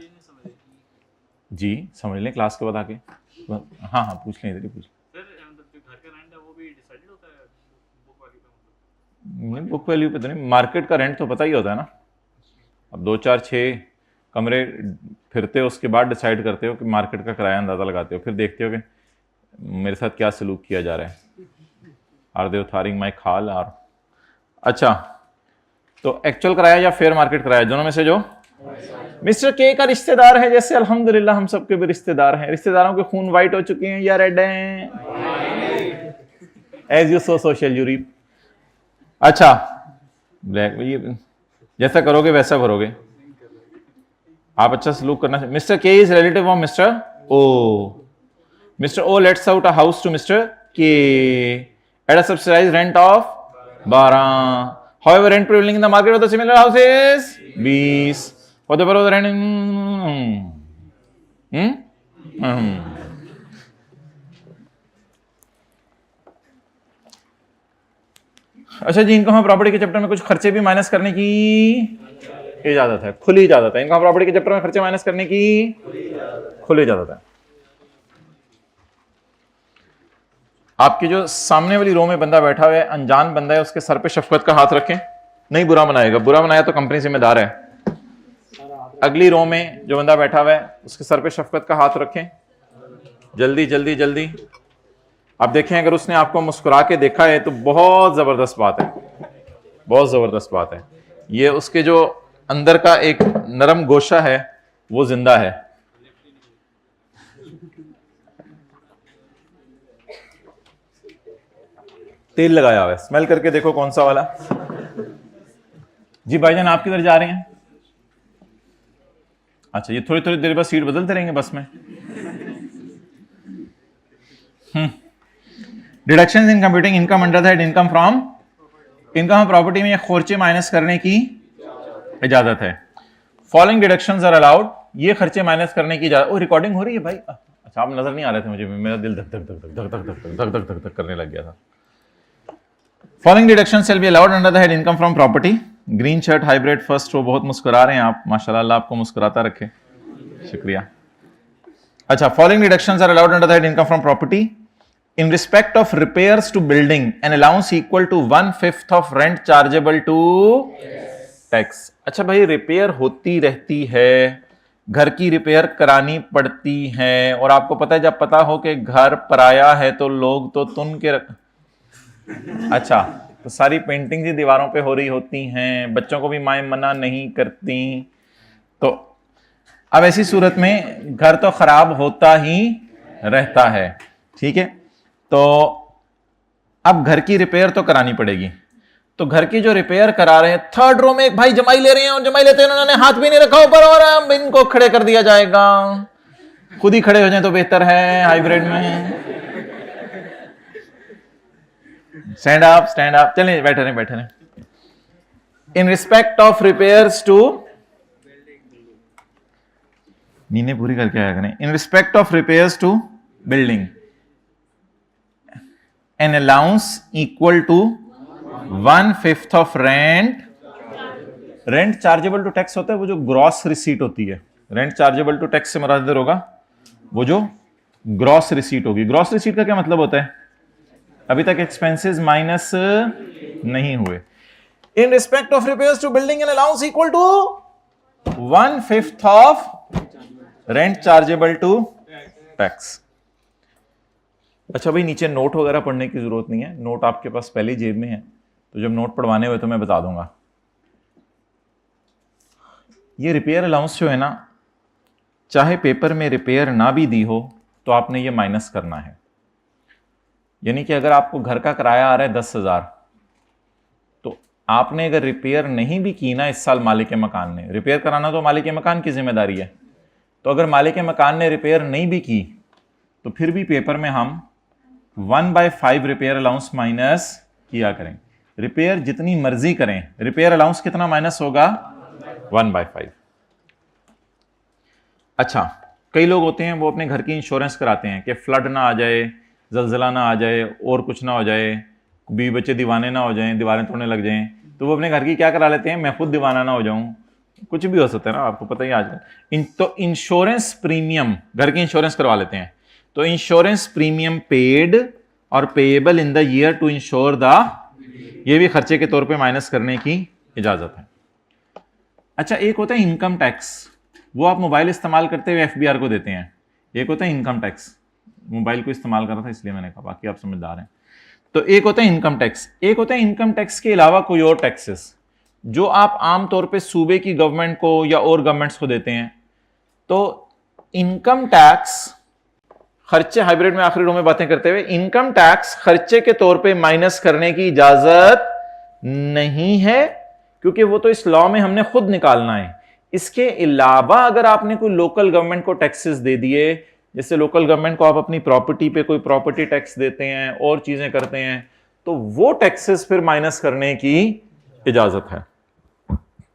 A: जी। समझ लें क्लास के बाद आके। हाँ हाँ पूछ लें, इधर ही पूछ। नहीं बुक वैल्यू पे तो नहीं, मार्केट का रेंट तो पता ही होता है ना। अब 2 4 6 कमरे फिरते हो, उसके बाद डिसाइड करते हो कि मार्केट का किराया अंदाजा लगाते हो, फिर देखते हो कि मेरे साथ क्या सलूक किया जा रहा है। आर दे थारिंग माई खाल आर। अच्छा, तो एक्चुअल किराया या फेयर मार्केट किराया, दोनों में से जो मिस्टर के का रिश्तेदार है, जैसे अल्हम्दुलिल्लाह हम सबके भी रिश्तेदार हैं। रिश्तेदारों के खून व्हाइट हो चुके हैं या रेड हैं? As you sow so shall you reap. अच्छा, ब्लैक, ये जैसा करोगे वैसा भरोगे। आप अच्छा सलूक करना चाहिए। Mr K is relative of Mr O. Mr O lets out a house to Mr K at a subsidised rent of 12. However, rent prevailing in the market of the similar house is 20. What the rent? अच्छा जी, income property के chapter में कुछ खर्चे भी minus करने की इजाजत है, खुली इजाजत है। इनकम प्रॉपर्टी के चैप्टर में खर्चे माइनस करने की खुली इजाजत है। आपकी जो सामने वाली रो में बंदा बैठा हुआ है, अनजान बंदा है, उसके सर पे शफकत का हाथ रखें। नहीं बुरा बनाएगा, बुरा बनाया तो कंपनी जिम्मेदार है। अगली रो में जो बंदा बैठा हुआ है उसके सर पे शफकत का हाथ रखें। जल्दी जल्दी जल्दी। अब देखें, अगर उसने आपको मुस्कुरा के देखा है तो बहुत जबरदस्त बात है, बहुत जबरदस्त बात है। ये उसके जो अंदर का एक नरम गोशा है वो जिंदा है। तेल लगाया हुआ है, स्मेल करके देखो कौन सा वाला। जी भाईजान आप किधर जा रहे हैं? अच्छा, ये थोड़ी थोड़ी देर बाद सीट बदलते रहेंगे बस में। Deductions in computing income under the head income from income property में खर्चे माइनस करने की इजाजत है। फॉलोइंग डिडक्शंस आर अलाउड, ये खर्चे माइनस करने की इजाजत। ओ रिकॉर्डिंग हो रही है भाई? अच्छा, आप नजर नहीं आ रहे थे मुझे, मेरा दिल धक धक धक धक धक धक धक धक धक धक करने लग गया था। Following deductions shall be allowed under the head income from property. Green shirt hybrid first row, बहुत मुस्कुरा रहे हैं आप, माशाल्लाह, अल्लाह आपको मुस्कुराता रखे, शुक्रिया। अच्छा, following deductions are allowed under the head income from property in respect of repairs to building an allowance equal to 1/5 of rent chargeable to tax। अच्छा भाई, रिपेयर होती रहती है, घर की रिपेयर करानी पड़ती है, और आपको पता है जब पता हो कि घर पराया है तो लोग तो तुन के अच्छा, तो सारी पेंटिंग ही दीवारों पे हो रही होती हैं, बच्चों को भी माएं मना नहीं करती, तो अब ऐसी सूरत में घर तो खराब होता ही रहता है, ठीक है। तो अब घर की रिपेयर तो करानी पड़ेगी, तो घर की जो रिपेयर करा रहे हैं, थर्ड रो में एक भाई जमाई ले रहे हैं, और जमाई लेते हैं उन्होंने हाथ भी नहीं रखा ऊपर, और अब इनको खड़े कर दिया जाएगा। खुद ही खड़े हो जाए तो बेहतर है हाइब्रिड में। स्टैंड अप, चलें, बैठे रहे। In respect of repairs to, नींद पूरी करके आया करें। In respect of repairs to building an allowance equal to 1/5 of rent chargeable to tax होता है, वो जो ग्रॉस रिसीट होती है। रेंट चार्जेबल टू टैक्स से मुराद होगा वो जो ग्रॉस रिसीट होगी। ग्रॉस रिसीट का क्या मतलब होता है? अभी तक एक्सपेंसेस माइनस नहीं हुए। In respect of repairs to building an allowance equal to 1/5 of rent chargeable to tax. अच्छा भाई, नीचे नोट वगैरह पढ़ने की जरूरत नहीं है, नोट आपके पास पहले ही जेब में है, तो जब नोट पढ़वाने हुए तो मैं बता दूंगा। ये रिपेयर अलाउंस जो है ना, चाहे पेपर में रिपेयर ना भी दी हो तो आपने ये माइनस करना है। यानी कि अगर आपको घर का किराया आ रहा है 10,000, तो आपने अगर रिपेयर नहीं भी की ना इस साल, मालिक मकान ने, रिपेयर कराना तो मालिक मकान की जिम्मेदारी है, तो अगर मालिक मकान ने रिपेयर नहीं भी की तो फिर भी पेपर में हम 1/5 रिपेयर अलाउंस माइनस किया करें। रिपेयर जितनी मर्जी करें, रिपेयर अलाउंस कितना माइनस होगा? 1/5। अच्छा, कई लोग होते हैं वो अपने घर की इंश्योरेंस कराते हैं कि फ्लड ना आ जाए, जलजला ना आ जाए, और कुछ ना हो जाए, बीवी बच्चे दीवाने ना हो जाएं, दीवारें तोड़ने लग जाएं, तो वो अपने घर की क्या करा लेते हैं, मैं खुद दीवाना ना हो जाऊं, कुछ भी हो सकता है ना, आपको पता ही आजकल। तो इंश्योरेंस प्रीमियम, घर की इंश्योरेंस करवा लेते हैं, तो इंश्योरेंस प्रीमियम पेड और payable in the year to insure the, ये भी खर्चे के तौर पे माइनस करने की इजाजत है। अच्छा, एक होता है इनकम टैक्स, वो आप मोबाइल इस्तेमाल करते हुए एफबीआर को देते हैं। एक होता है इनकम टैक्स, मोबाइल को इस्तेमाल कर रहा था इसलिए मैंने कहा, बाकी आप समझदार हैं। तो एक होता है इनकम टैक्स, एक होता है इनकम टैक्स के अलावा कोई और टैक्सेस जो आप आमतौर पे सूबे की गवर्नमेंट को या और गवर्नमेंट्स को देते हैं। तो इनकम टैक्स खर्चे, हाइब्रिड में आखिरी रो में बातें करते हुए, इनकम टैक्स खर्चे के तौर पे माइनस करने की इजाजत नहीं है, क्योंकि वो तो इस लॉ में हमने खुद निकालना है। इसके अलावा अगर आपने कोई लोकल गवर्नमेंट को टैक्सेस दे दिए, जैसे लोकल गवर्नमेंट को आप अपनी प्रॉपर्टी पे कोई प्रॉपर्टी टैक्स देते हैं और चीजें करते हैं, तो वो टैक्सेस फिर माइनस करने की इजाजत है।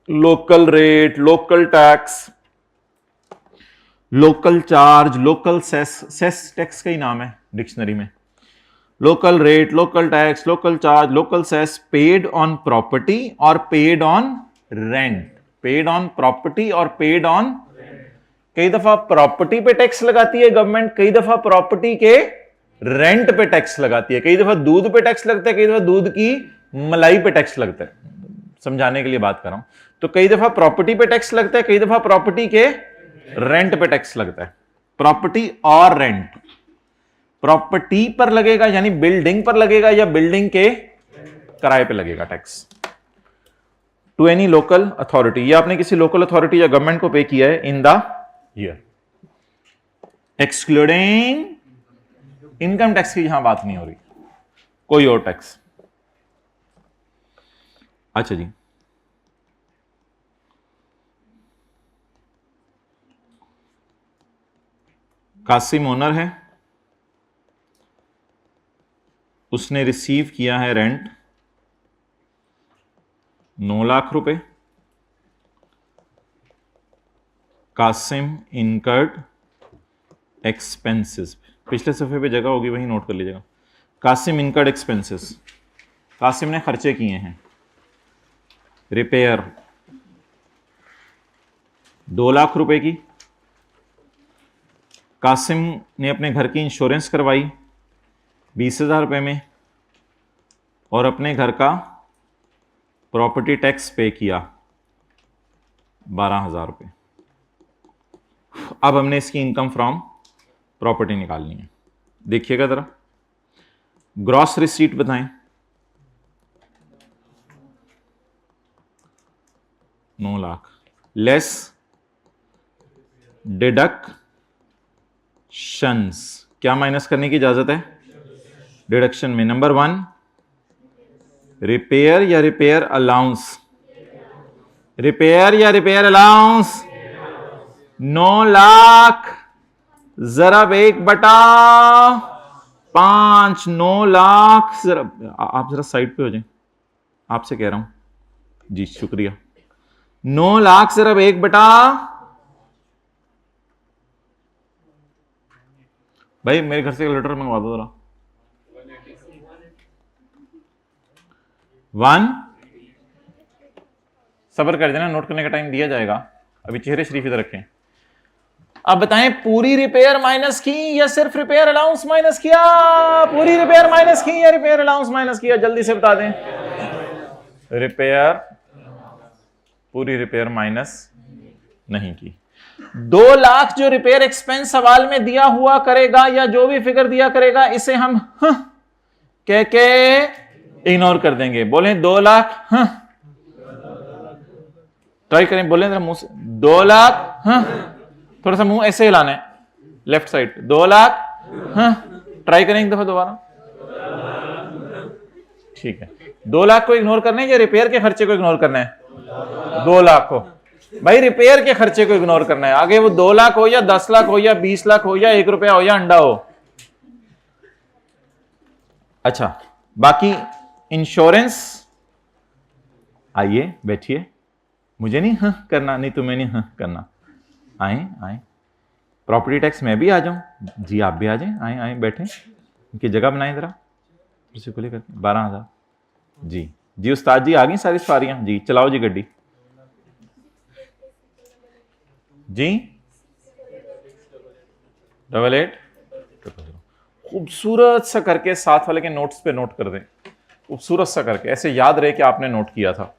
A: Local rate, local tax, local charge, local cess, cess tax का ही नाम है डिक्शनरी में। Local rate, local tax, local charge, local cess paid on property और paid on rent, paid on property और पेड ऑन, कई दफा प्रॉपर्टी पे टैक्स लगाती है गवर्नमेंट, कई दफा प्रॉपर्टी के रेंट पे टैक्स लगाती है, कई दफा दूध पे टैक्स लगता है, कई दफा दूध की मलाई पे टैक्स लगता है, समझाने के लिए बात कर रहा हूं। तो कई दफा प्रॉपर्टी पे टैक्स लगता है, कई दफा प्रॉपर्टी के रेंट पे टैक्स लगता है। प्रॉपर्टी और रेंट, प्रॉपर्टी पर लगेगा यानी बिल्डिंग पर लगेगा, या बिल्डिंग के किराए पे लगेगा tax. To any local authority, या आपने किसी लोकल अथॉरिटी या गवर्नमेंट को पे किया है इन the year, excluding income tax की यहां बात नहीं हो रही, कोई और टैक्स। अच्छा जी, कासिम ओनर है, उसने रिसीव किया है रेंट 9 लाख रुपए। कासिम इनकर्ड एक्सपेंसेस, पिछले सफ़े पे जगह होगी वहीं नोट कर लीजिएगा। कासिम इनकर्ड एक्सपेंसेस, कासिम ने खर्चे किए हैं। रिपेयर 2 लाख रुपए की। कासिम ने अपने घर की इंश्योरेंस करवाई 20,000 रुपये में और अपने घर का प्रॉपर्टी टैक्स पे किया 12,000 रुपये। अब हमने इसकी इनकम फ्रॉम प्रॉपर्टी निकालनी है। देखिएगा जरा, ग्रॉस रिसीट बताएं। 9 लाख लेस डिडक्शंस, क्या माइनस करने की इजाजत है? डिडक्शन में नंबर 1 रिपेयर या रिपेयर अलाउंस, रिपेयर या रिपेयर अलाउंस। 9 लाख जरब 1/5, 9 लाख। जरा आप जरा साइड पे हो जाएं, आपसे कह रहा हूं जी, शुक्रिया। 9 लाख जरब 1/, भाई मेरे घर से कैलकुलेटर मंगवा दो जरा। 1, सब्र कर देना, नोट करने का टाइम दिया जाएगा, अभी चेहरे शरीफ इधर रखें। अब बताएं, पूरी रिपेयर माइनस की या सिर्फ रिपेयर अलाउंस माइनस किया? पूरी रिपेयर माइनस की या रिपेयर अलाउंस माइनस किया? जल्दी से बता दें। रिपेयर, पूरी रिपेयर माइनस नहीं की। 2 लाख जो रिपेयर एक्सपेंस सवाल में दिया हुआ करेगा या जो भी फिगर दिया करेगा, इसे हम कह के इग्नोर कर देंगे। बोलें 2 लाख, ट्राई करें, बोलें जरा मुंह से 2 लाख, थोड़ा सा मुंह ऐसे हिलाना है, लेफ्ट साइड। 2 लाख, ट्राई करें एक दफा दोबारा। ठीक है, 2 लाख को इग्नोर करना है या रिपेयर के खर्चे को इग्नोर करना है? 2 लाख को। भाई रिपेयर के खर्चे को इग्नोर करना है, आगे वो 2 लाख हो या 10 लाख हो या 20 लाख हो या 1 रुपया हो या अंडा हो। अच्छा, बाकी इंश्योरेंस, आइए बैठिए, मुझे नहीं करना, नहीं तुम्हें नहीं करना, आए आए। प्रॉपर्टी टैक्स मैं भी आ जाऊं जी, आप भी आ जाएं, आए आए बैठे, उनकी जगह बनाएं जरा, उसे खुले करके 12,000 जी। जी उस्ताद जी, आ गई सारी सवारियां जी, चलाओ जी गड्डी जी। 88 खूबसूरत सा करके साथ वाले के नोट्स पे नोट कर दें, खूबसूरत सा करके, ऐसे याद रहे कि आपने नोट किया था।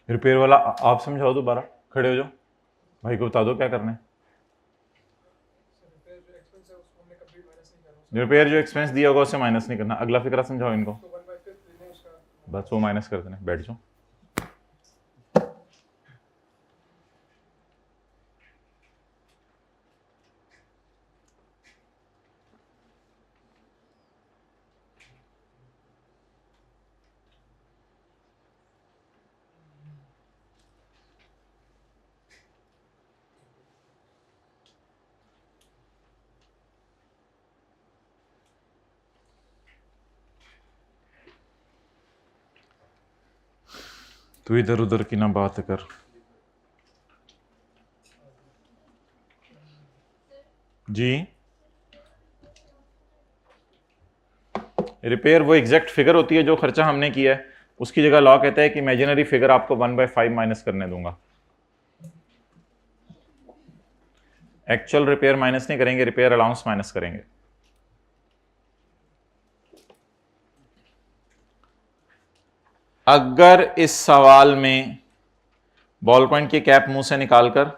A: रिपेयर वाला आप समझाओ दोबारा, खड़े हो जाओ, भाई को बता दो क्या करना है। रिपेयर जो एक्सपेंस दिया होगा उसे माइनस नहीं करना। अगला फिक्रा समझाओ इनको, बस वो माइनस कर देना। बैठ जाओ। तू इधर उधर की ना बात कर। जी, रिपेयर वो एग्जैक्ट फिगर होती है जो खर्चा हमने किया है, उसकी जगह लॉ कहता है कि इमेजिनरी फिगर आपको 1/5 माइनस करने दूंगा। एक्चुअल रिपेयर माइनस नहीं करेंगे, रिपेयर अलाउंस माइनस करेंगे। अगर इस सवाल में बॉल पॉइंट की कैप मुंह से निकालकर,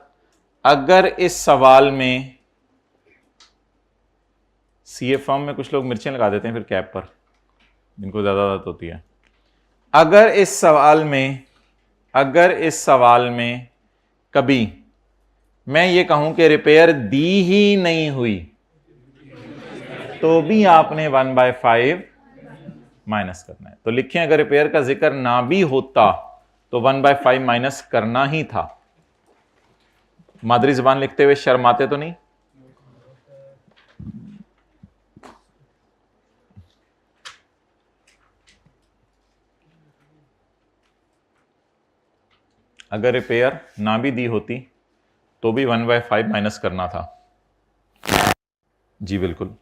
A: अगर इस सवाल में सीए फॉर्म में कुछ लोग मिर्चें लगा देते हैं फिर कैप पर, जिनको ज्यादा आदत होती है। अगर इस सवाल में कभी मैं ये कहूं कि रिपेयर दी ही नहीं हुई, तो भी आपने 1/5 माइनस करना है। तो लिखें, अगर रिपेयर का जिक्र ना भी होता तो 1/5 माइनस करना ही था। मादरी जबान लिखते हुए शर्माते तो नहीं? अगर रिपेयर ना भी दी होती तो भी 1/5 माइनस करना था। जी बिल्कुल।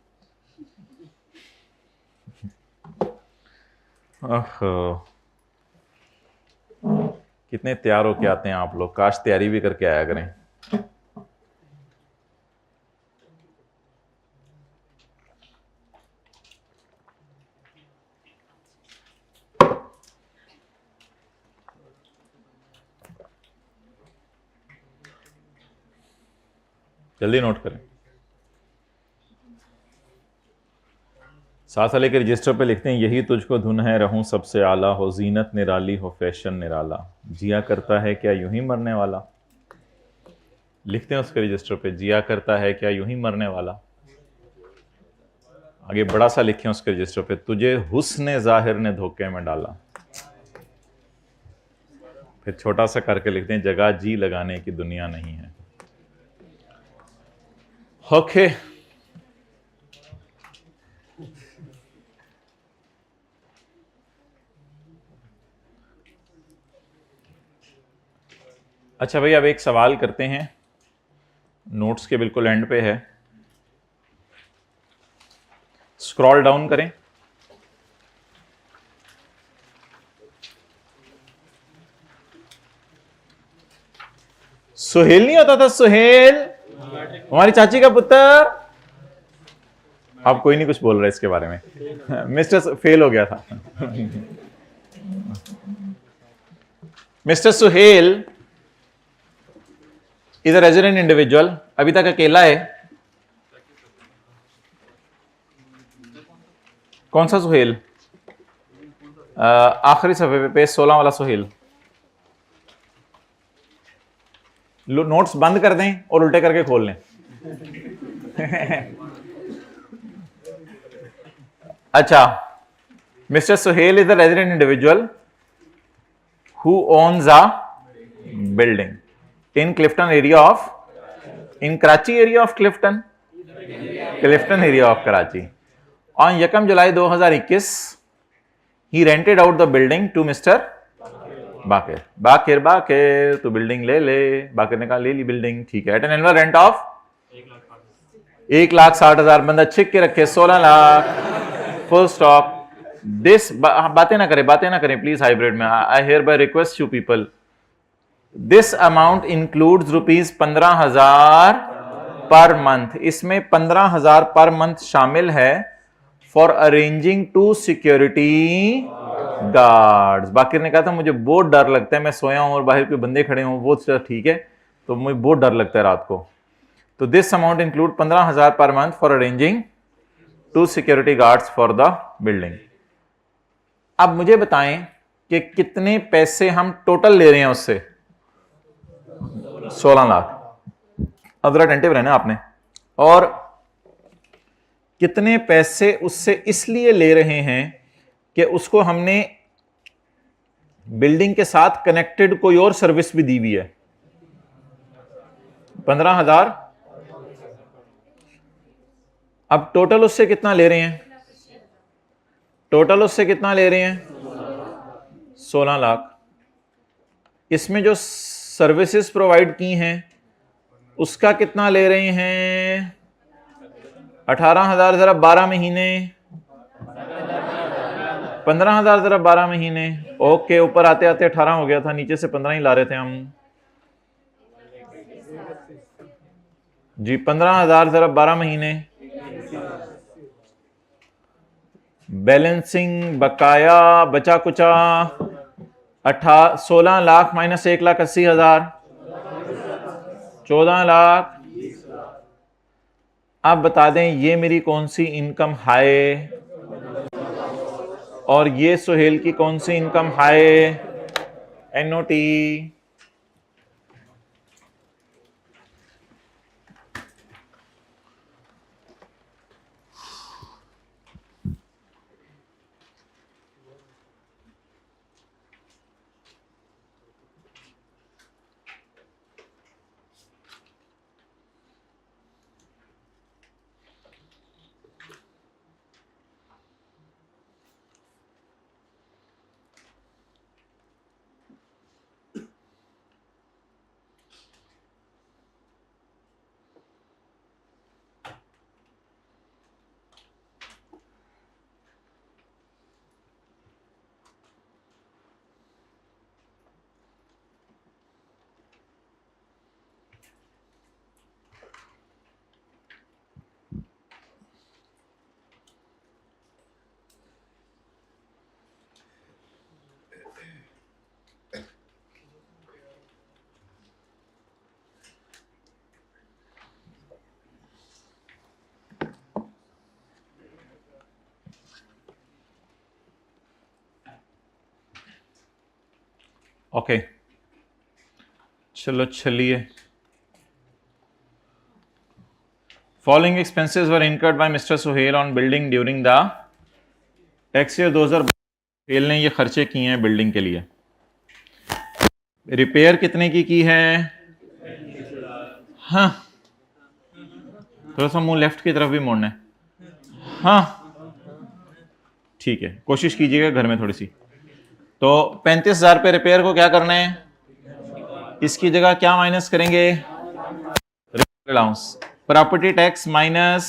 A: कितने तैयार होके आते हैं आप लोग, काश तैयारी भी करके आया करें। जल्दी नोट करें। साथ वाले के रजिस्टर पे लिखते हैं, यही तुझको धुन है, रहूं सबसे आला, हो जीनत निराली, हो फैशन निराला, जिया करता है क्या यूं ही मरने वाला। लिखते हैं उसके रजिस्टर पे, जिया करता है क्या यूं ही मरने वाला। आगे बड़ा सा लिखें उसके रजिस्टर पे, तुझे हुस्न जाहिर ने धोखे में डाला। फिर छोटा सा करके लिखते हैं, जगह जी लगाने की दुनिया नहीं है। ओके, अच्छा भाई, अब एक सवाल करते हैं, नोट्स के बिल्कुल एंड पे है। स्क्रॉल डाउन करें। सुहेल नहीं होता था? सुहेल हमारी चाची का पुत्र। अब कोई नहीं कुछ बोल रहा है इसके बारे में। मिस्टर फेल हो गया था। Mister Suhail is a resident individual, अभी तक अकेला है। कौन सा सुहेल? आखिरी सफे पे पेज 16 वाला सुहेल। नोट्स बंद कर दें और उल्टे करके खोल लें। अच्छा, mister Suhail is a resident individual who owns a building in Clifton area of, in Karachi area of Clifton area of Karachi. On 1 July 2021, he rented out the building to Mr. बाकिर। बाकिर तो बिल्डिंग ले ले। बाकिर ने कहा ले ली building, ठीक है। At an annual rent of 1,60,000। बंदा छिक के रखे 16 लाख। Full stop. दिस बातें ना करें प्लीज हाइब्रिड में। I hear bye request you people, this amount includes rupees 15,000 per month. इसमें 15,000 पर मंथ शामिल है फॉर अरेंजिंग 2 सिक्योरिटी गार्ड्स। बाकिर ने कहा था मुझे बहुत डर लगता है, मैं सोया हूं और बाहर कोई बंदे खड़े हों, वो ठीक है, तो मुझे बहुत डर लगता है रात को। तो this amount include 15,000 per month for arranging 2 security guards for the building. अब मुझे बताएं कि कितने पैसे हम टोटल ले रहे हैं उससे? 16 लाख। अब जरा अटेंटिव रहना आपने। और कितने पैसे उससे इसलिए ले रहे हैं कि उसको हमने बिल्डिंग के साथ कनेक्टेड कोई और सर्विस भी दी हुई है। 15,000। अब टोटल उससे कितना ले रहे हैं? 16 लाख। इसमें जो सर्विसेज प्रोवाइड की हैं उसका कितना ले रहे हैं? 18,000 जरा 12 महीने, 15,000 जरा 12 महीने। ओके, ऊपर आते आते 18 हो गया था, नीचे से 15 ही ला रहे थे हम जी। 15,000 जरा 12 महीने। बैलेंसिंग बकाया बचा कुचा 16 लाख माइनस 1,80,000, 14 लाख। अब बता दें ये मेरी कौन सी इनकम हाई और ये सुहेल की कौन सी इनकम हाई। एनओटी। ओके चलो चलिए। Following expenses were incurred by mister Suhail on building during the tax year 2000। Suhail ने ये खर्चे किए हैं बिल्डिंग के लिए। रिपेयर कितने की है? हाँ, थोड़ा सा मुंह लेफ्ट की तरफ भी मोड़ना है। हाँ ठीक है, कोशिश कीजिएगा घर में थोड़ी सी। तो 35,000 पे रिपेयर को क्या करना है? इसकी जगह क्या माइनस करेंगे? अलाउंस। प्रॉपर्टी टैक्स माइनस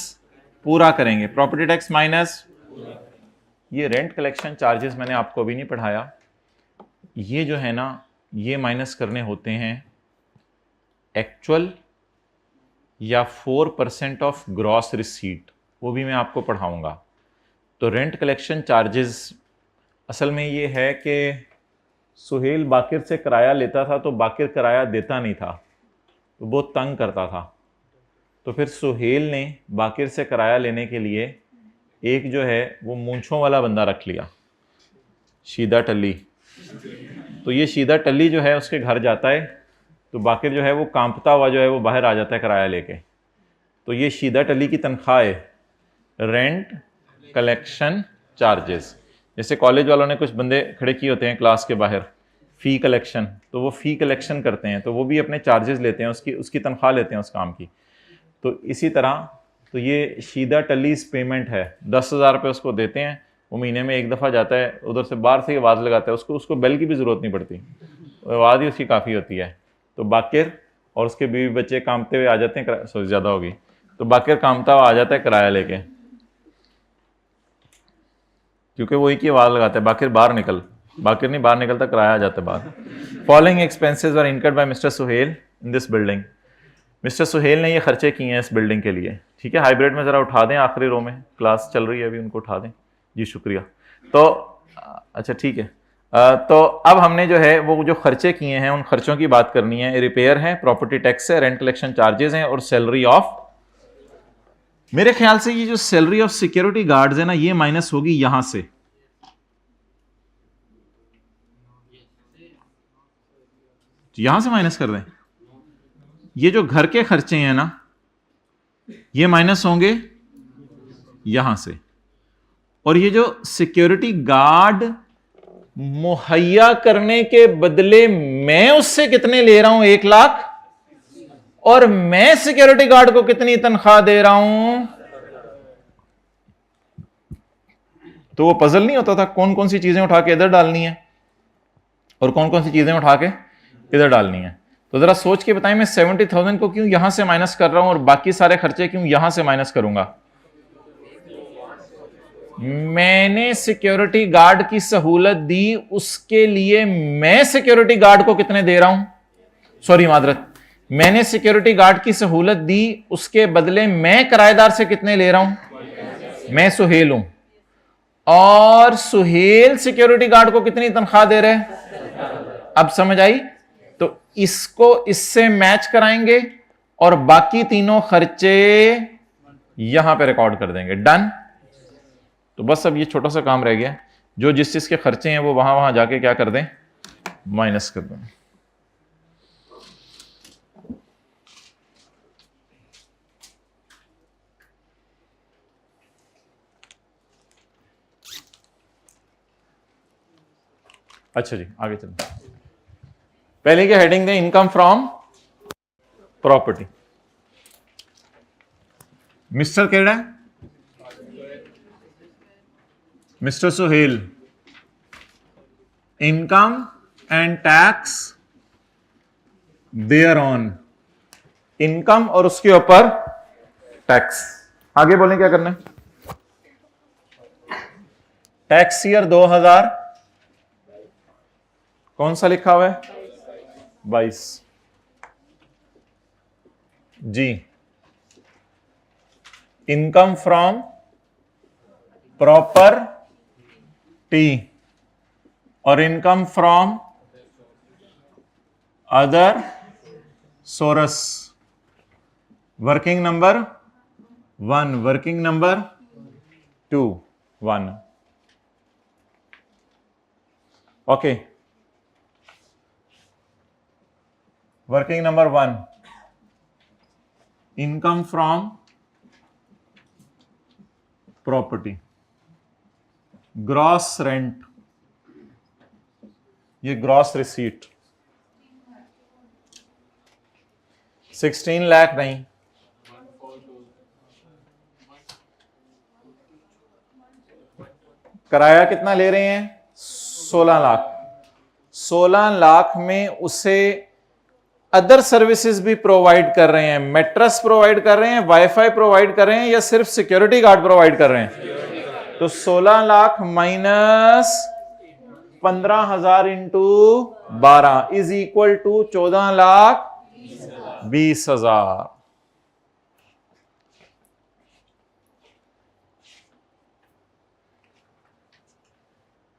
A: पूरा करेंगे। प्रॉपर्टी टैक्स माइनस ये रेंट कलेक्शन चार्जेस मैंने आपको अभी नहीं पढ़ाया। ये जो है ना, ये माइनस करने होते हैं एक्चुअल या 4% ऑफ ग्रॉस रिसीट, वो भी मैं आपको पढ़ाऊंगा। तो रेंट कलेक्शन चार्जेस असल में ये है कि सुहेल बाकिर से किराया लेता था तो बाकिर किराया देता नहीं था, तो बहुत तंग करता था। तो फिर सुहेल ने बाकिर से किराया लेने के लिए एक जो है वो मूंछों वाला बंदा रख लिया, शीदा टल्ली। तो ये शीदा टल्ली जो है उसके घर जाता है, तो बाकिर जो है वो कांपता हुआ जो है वो बाहर आ जाता है किराया लेके। तो ये शीदा टल्ली की तनख्वाह है रेंट कलेक्शन चार्जेस। जैसे कॉलेज वालों ने कुछ बंदे खड़े किए होते हैं क्लास के बाहर, फ़ी कलेक्शन, तो वो फ़ी कलेक्शन करते हैं, तो वो भी अपने चार्जेस लेते हैं, उसकी तनख्वाह लेते हैं उस काम की। तो इसी तरह तो ये शीदा टल्लीस पेमेंट है, 10,000 रुपये उसको देते हैं, वो महीने में एक दफ़ा जाता है, उधर से बाहर से आवाज़ लगाता है, उसको बेल की भी ज़रूरत नहीं पड़ती, आवाज़ ही उसकी काफ़ी होती है। तो बाकिर और उसके बीवी बच्चे कामते हुए आ जाते हैं, सॉरी ज़्यादा होगी, तो बाकिर कामता हुआ आ जाता है किराया लेके, क्योंकि वो एक ही आवाज़ लगाता है, बाकिर बाहर निकल, बाकिर नहीं बाहर निकलता, किराया आ जाता है बाहर। Following expenses are incurred by mister Suhail in this building. Mister Suhail ने ये खर्चे किए हैं इस बिल्डिंग के लिए। ठीक है, हाइब्रिड में ज़रा उठा दें, आखिरी रो में क्लास चल रही है अभी, उनको उठा दें। जी शुक्रिया। तो अच्छा ठीक है, तो अब हमने जो है वो जो खर्चे किए हैं उन खर्चों की बात करनी है। रिपेयर है, प्रॉपर्टी टैक्स है, रेंट कलेक्शन चार्जेस हैं और सैलरी ऑफ, मेरे ख्याल से ये जो सैलरी ऑफ सिक्योरिटी गार्ड्स है ना, ये माइनस होगी यहां से, यहां से माइनस कर दें। ये जो घर के खर्चे हैं ना, ये माइनस होंगे यहां से, और ये जो सिक्योरिटी गार्ड मुहैया करने के बदले मैं उससे कितने ले रहा हूं, 1 लाख, और मैं सिक्योरिटी गार्ड को कितनी तनख्वाह दे रहा हूं। तो वो पजल नहीं होता था कौन कौन सी चीजें उठा के इधर डालनी है और कौन कौन सी चीजें उठा के इधर डालनी है। तो जरा सोच के बताएं, मैं 70,000 को क्यों यहां से माइनस कर रहा हूं और बाकी सारे खर्चे क्यों यहां से माइनस करूंगा। मैंने सिक्योरिटी गार्ड की सहूलत दी, उसके लिए मैं सिक्योरिटी गार्ड को कितने दे रहा हूं, सॉरी मादरत, मैंने सिक्योरिटी गार्ड की सहूलत दी, उसके बदले मैं किराएदार से कितने ले रहा हूं, मैं सुहेल हूं, और सुहेल सिक्योरिटी गार्ड को कितनी तनख्वाह दे रहे हैं, अब समझ आई? तो इसको इससे मैच कराएंगे और बाकी तीनों खर्चे यहां पे रिकॉर्ड कर देंगे। डन। तो बस अब ये छोटा सा काम रह गया, जो जिस चीज के खर्चे हैं वो वहां वहां जाके क्या कर दें, माइनस कर दें। अच्छा जी, आगे चलते। पहले क्या हेडिंग दें, income from property. Mister Keda, mister Suhail, income and tax there on, income और उसके ऊपर टैक्स। आगे बोलें क्या करना है। टैक्स ईयर 2000, कौन सा लिखा हुआ है, 22 जी। इनकम फ्रॉम प्रॉपर्टी और income from other source. Working number 1, working number 2, 1। Okay, working number 1, income from property, gross rent, ये ग्रॉस रिसीट 16 लाख नहीं, किराया कितना ले रहे हैं, 16 लाख। 16 लाख में उसे अदर सर्विसेज भी प्रोवाइड कर रहे हैं, मैट्रेस प्रोवाइड कर रहे हैं, वाईफाई प्रोवाइड कर रहे हैं, या सिर्फ सिक्योरिटी गार्ड प्रोवाइड कर रहे हैं। तो 16 lakh minus 15,000 into 12 is equal to 14,20,000।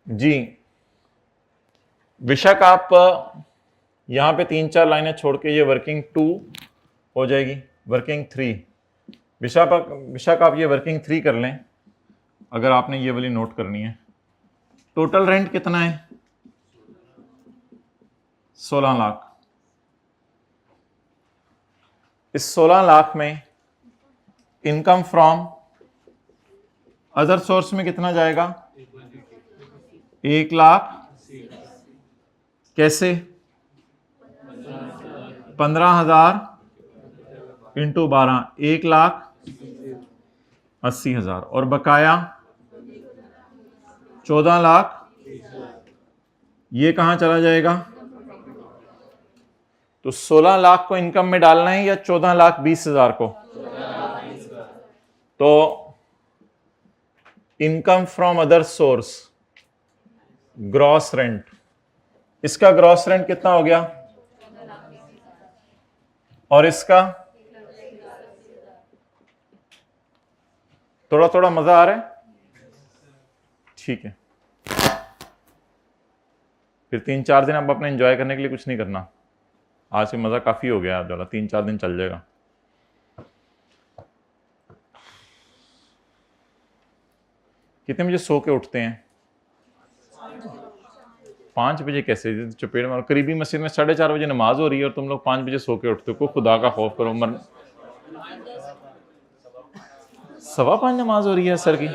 A: Ji Vishakh, आप यहां पे 3-4 लाइनें छोड़ के ये वर्किंग 2 हो जाएगी, वर्किंग 3। विशाख आप ये वर्किंग 3 कर लें, अगर आपने ये वाली नोट करनी है। टोटल रेंट कितना है, 16 लाख। इस 16 लाख में इनकम फ्रॉम अदर सोर्स में कितना जाएगा, 1 लाख। कैसे, 15,000 इंटू 12, 1,80,000 और बकाया 14 लाख। ये कहां चला जाएगा, तो 16 लाख को इनकम में डालना है या 14,20,000 को। तो income from other source, gross rent, इसका ग्रॉस रेंट कितना हो गया, और इसका थोड़ा थोड़ा मजा आ रहा है, ठीक है। फिर 3-4 दिन अब अपने एंजॉय करने के लिए कुछ नहीं करना, आज से मजा काफी हो गया, आप 3-4 दिन चल जाएगा। कितने बजे सो के उठते हैं, 5 बजे कैसे, चपेट मारो। करीबी मस्जिद में 4:30 बजे नमाज हो रही है और तुम लोग 5 बजे सो के उठते हो, को खुदा का खौफ करो। 5:15 नमाज हो रही है असर की,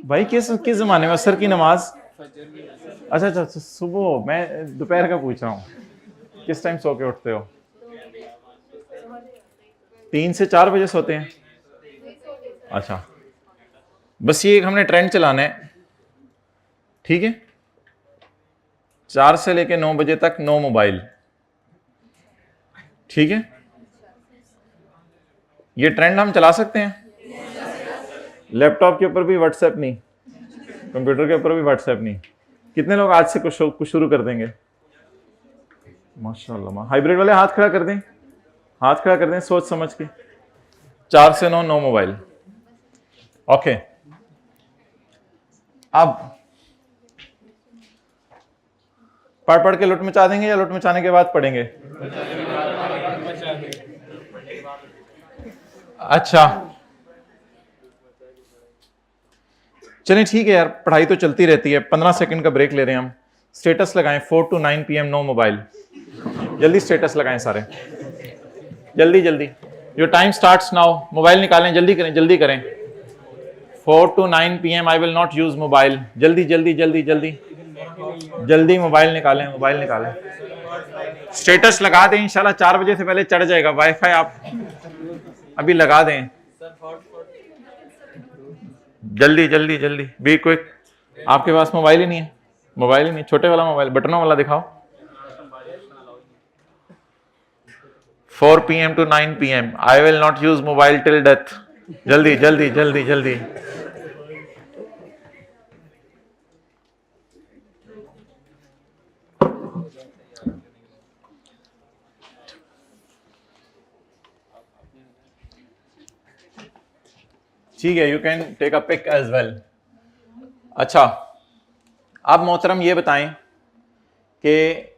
A: भाई किस जमाने में असर की नमाज। अच्छा अच्छा, सुबह, मैं दोपहर का पूछ रहा हूँ, किस टाइम सो के उठते हो। 3 से 4 बजे सोते हैं, अच्छा। बस ये एक हमने ट्रेंड चलाना है, ठीक है। 4 से लेके 9 बजे तक नो मोबाइल, ठीक है। ये ट्रेंड हम चला सकते हैं। लैपटॉप के ऊपर भी व्हाट्सएप नहीं, कंप्यूटर के ऊपर भी व्हाट्सएप नहीं। कितने लोग आज से कुछ शुरू कर देंगे, माशाल्लाह। हाइब्रिड वाले हाथ खड़ा कर दें, हाथ खड़ा कर दें, सोच समझ के। 4 से 9 नो मोबाइल, ओके। अब पढ़ पढ़ के लुट मचा देंगे या लुट मचाने के बाद पढ़ेंगे? अच्छा चलिए ठीक है यार, पढ़ाई तो चलती रहती है। 15 सेकंड का ब्रेक ले रहे हैं हम। स्टेटस लगाएं 4 to 9 PM नो मोबाइल। जल्दी स्टेटस लगाएं सारे, जल्दी जल्दी। Your time starts now. Mobile निकालें, जल्दी करें, जल्दी करें। 4 to 9 PM I will not use mobile. जल्दी जल्दी जल्दी जल्दी जल्दी मोबाइल निकालें, मोबाइल निकालें। स्टेटस लगा दें, इंशाल्लाह 4 बजे से पहले चढ़ जाएगा। वाईफाई आप अभी लगा दें, जल्दी जल्दी जल्दी, बी क्विक। आपके पास मोबाइल ही नहीं है? मोबाइल ही नहीं, छोटे वाला मोबाइल, बटनों वाला दिखाओ। 4 PM to 9 PM I will not use mobile till death. जल्दी जल्दी जल्दी जल्दी। ठीक है, you can take a pic as well. अच्छा अब मोहतरम ये बताएं कि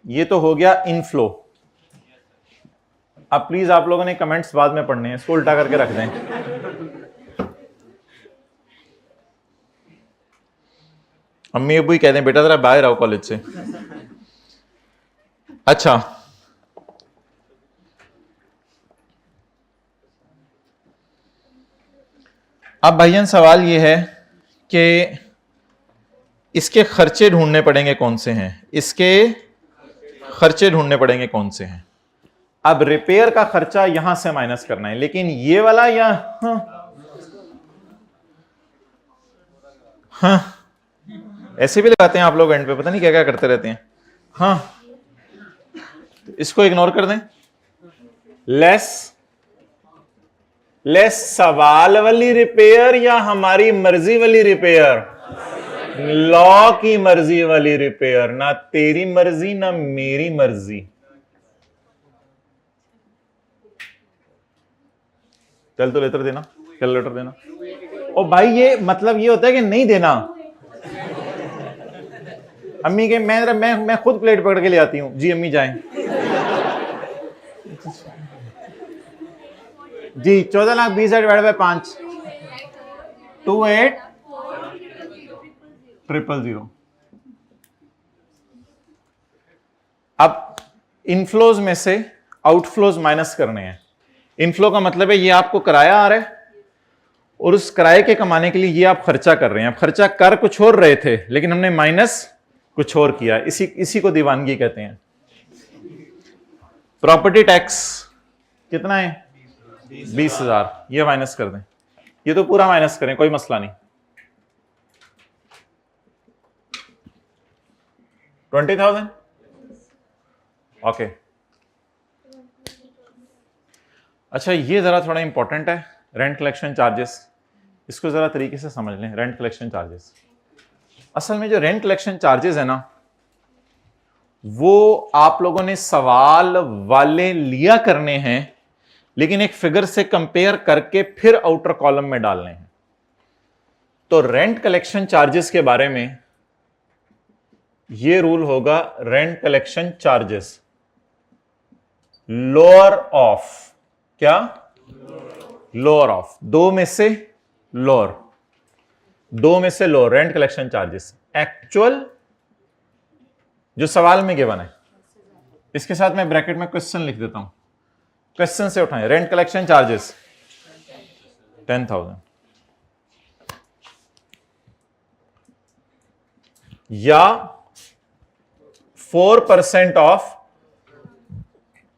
A: ये तो हो गया इनफ्लो। अब प्लीज आप लोगों ने कमेंट्स बाद में पढ़ने हैं, इसको उल्टा करके रख दें। अम्मी अबू ही कहते हैं बेटा जरा बाहर आओ कॉलेज से। अच्छा अब भाईजान सवाल ये है कि इसके खर्चे ढूंढने पड़ेंगे कौन से हैं, इसके खर्चे ढूंढने पड़ेंगे कौन से हैं। अब रिपेयर का खर्चा यहां से माइनस करना है, लेकिन ये वाला या हाँ ऐसे भी लगाते हैं आप लोग एंड पे, पता नहीं क्या क्या करते रहते हैं। हाँ तो इसको इग्नोर कर दें। लेस सवाल वाली रिपेयर या हमारी मर्जी वाली रिपेयर? लॉ की मर्जी वाली रिपेयर, ना तेरी मर्जी ना मेरी मर्जी। चल तो लेटर देना, कैलकुलेटर देना। ओ भाई ये मतलब ये होता है कि नहीं देना। अम्मी के मैं खुद प्लेट पकड़ के ले आती हूँ। जी अम्मी जाएं। जी 14,20,5 28,000,000। अब इनफ्लोज में से आउटफ्लोज माइनस करने हैं। इनफ्लो का मतलब है ये आपको किराया आ रहा है और उस किराए के कमाने के लिए ये आप खर्चा कर रहे हैं। आप खर्चा कर कुछ और रहे थे लेकिन हमने माइनस कुछ और किया। इसी को दीवानगी कहते हैं। प्रॉपर्टी टैक्स कितना है? 20,000। ये माइनस कर दें, ये तो पूरा माइनस करें, कोई मसला नहीं। 20,000 ओके। अच्छा ये जरा थोड़ा इंपॉर्टेंट है, रेंट कलेक्शन चार्जेस। इसको जरा तरीके से समझ लें। रेंट कलेक्शन चार्जेस, असल में जो रेंट कलेक्शन चार्जेस है ना, वो आप लोगों ने सवाल वाले लिया करने हैं, लेकिन एक फिगर से कंपेयर करके फिर आउटर कॉलम में डालने हैं। तो रेंट कलेक्शन चार्जेस के बारे में ये रूल होगा, rent collection charges lower of, क्या? लोअर ऑफ, दो में से लोअर, दो में से lower rent collection charges actual जो सवाल में गिवन है। इसके साथ मैं ब्रैकेट में क्वेश्चन लिख देता हूं, क्वेश्चन से उठाएं। रेंट कलेक्शन चार्जेस 10,000 या 4% ऑफ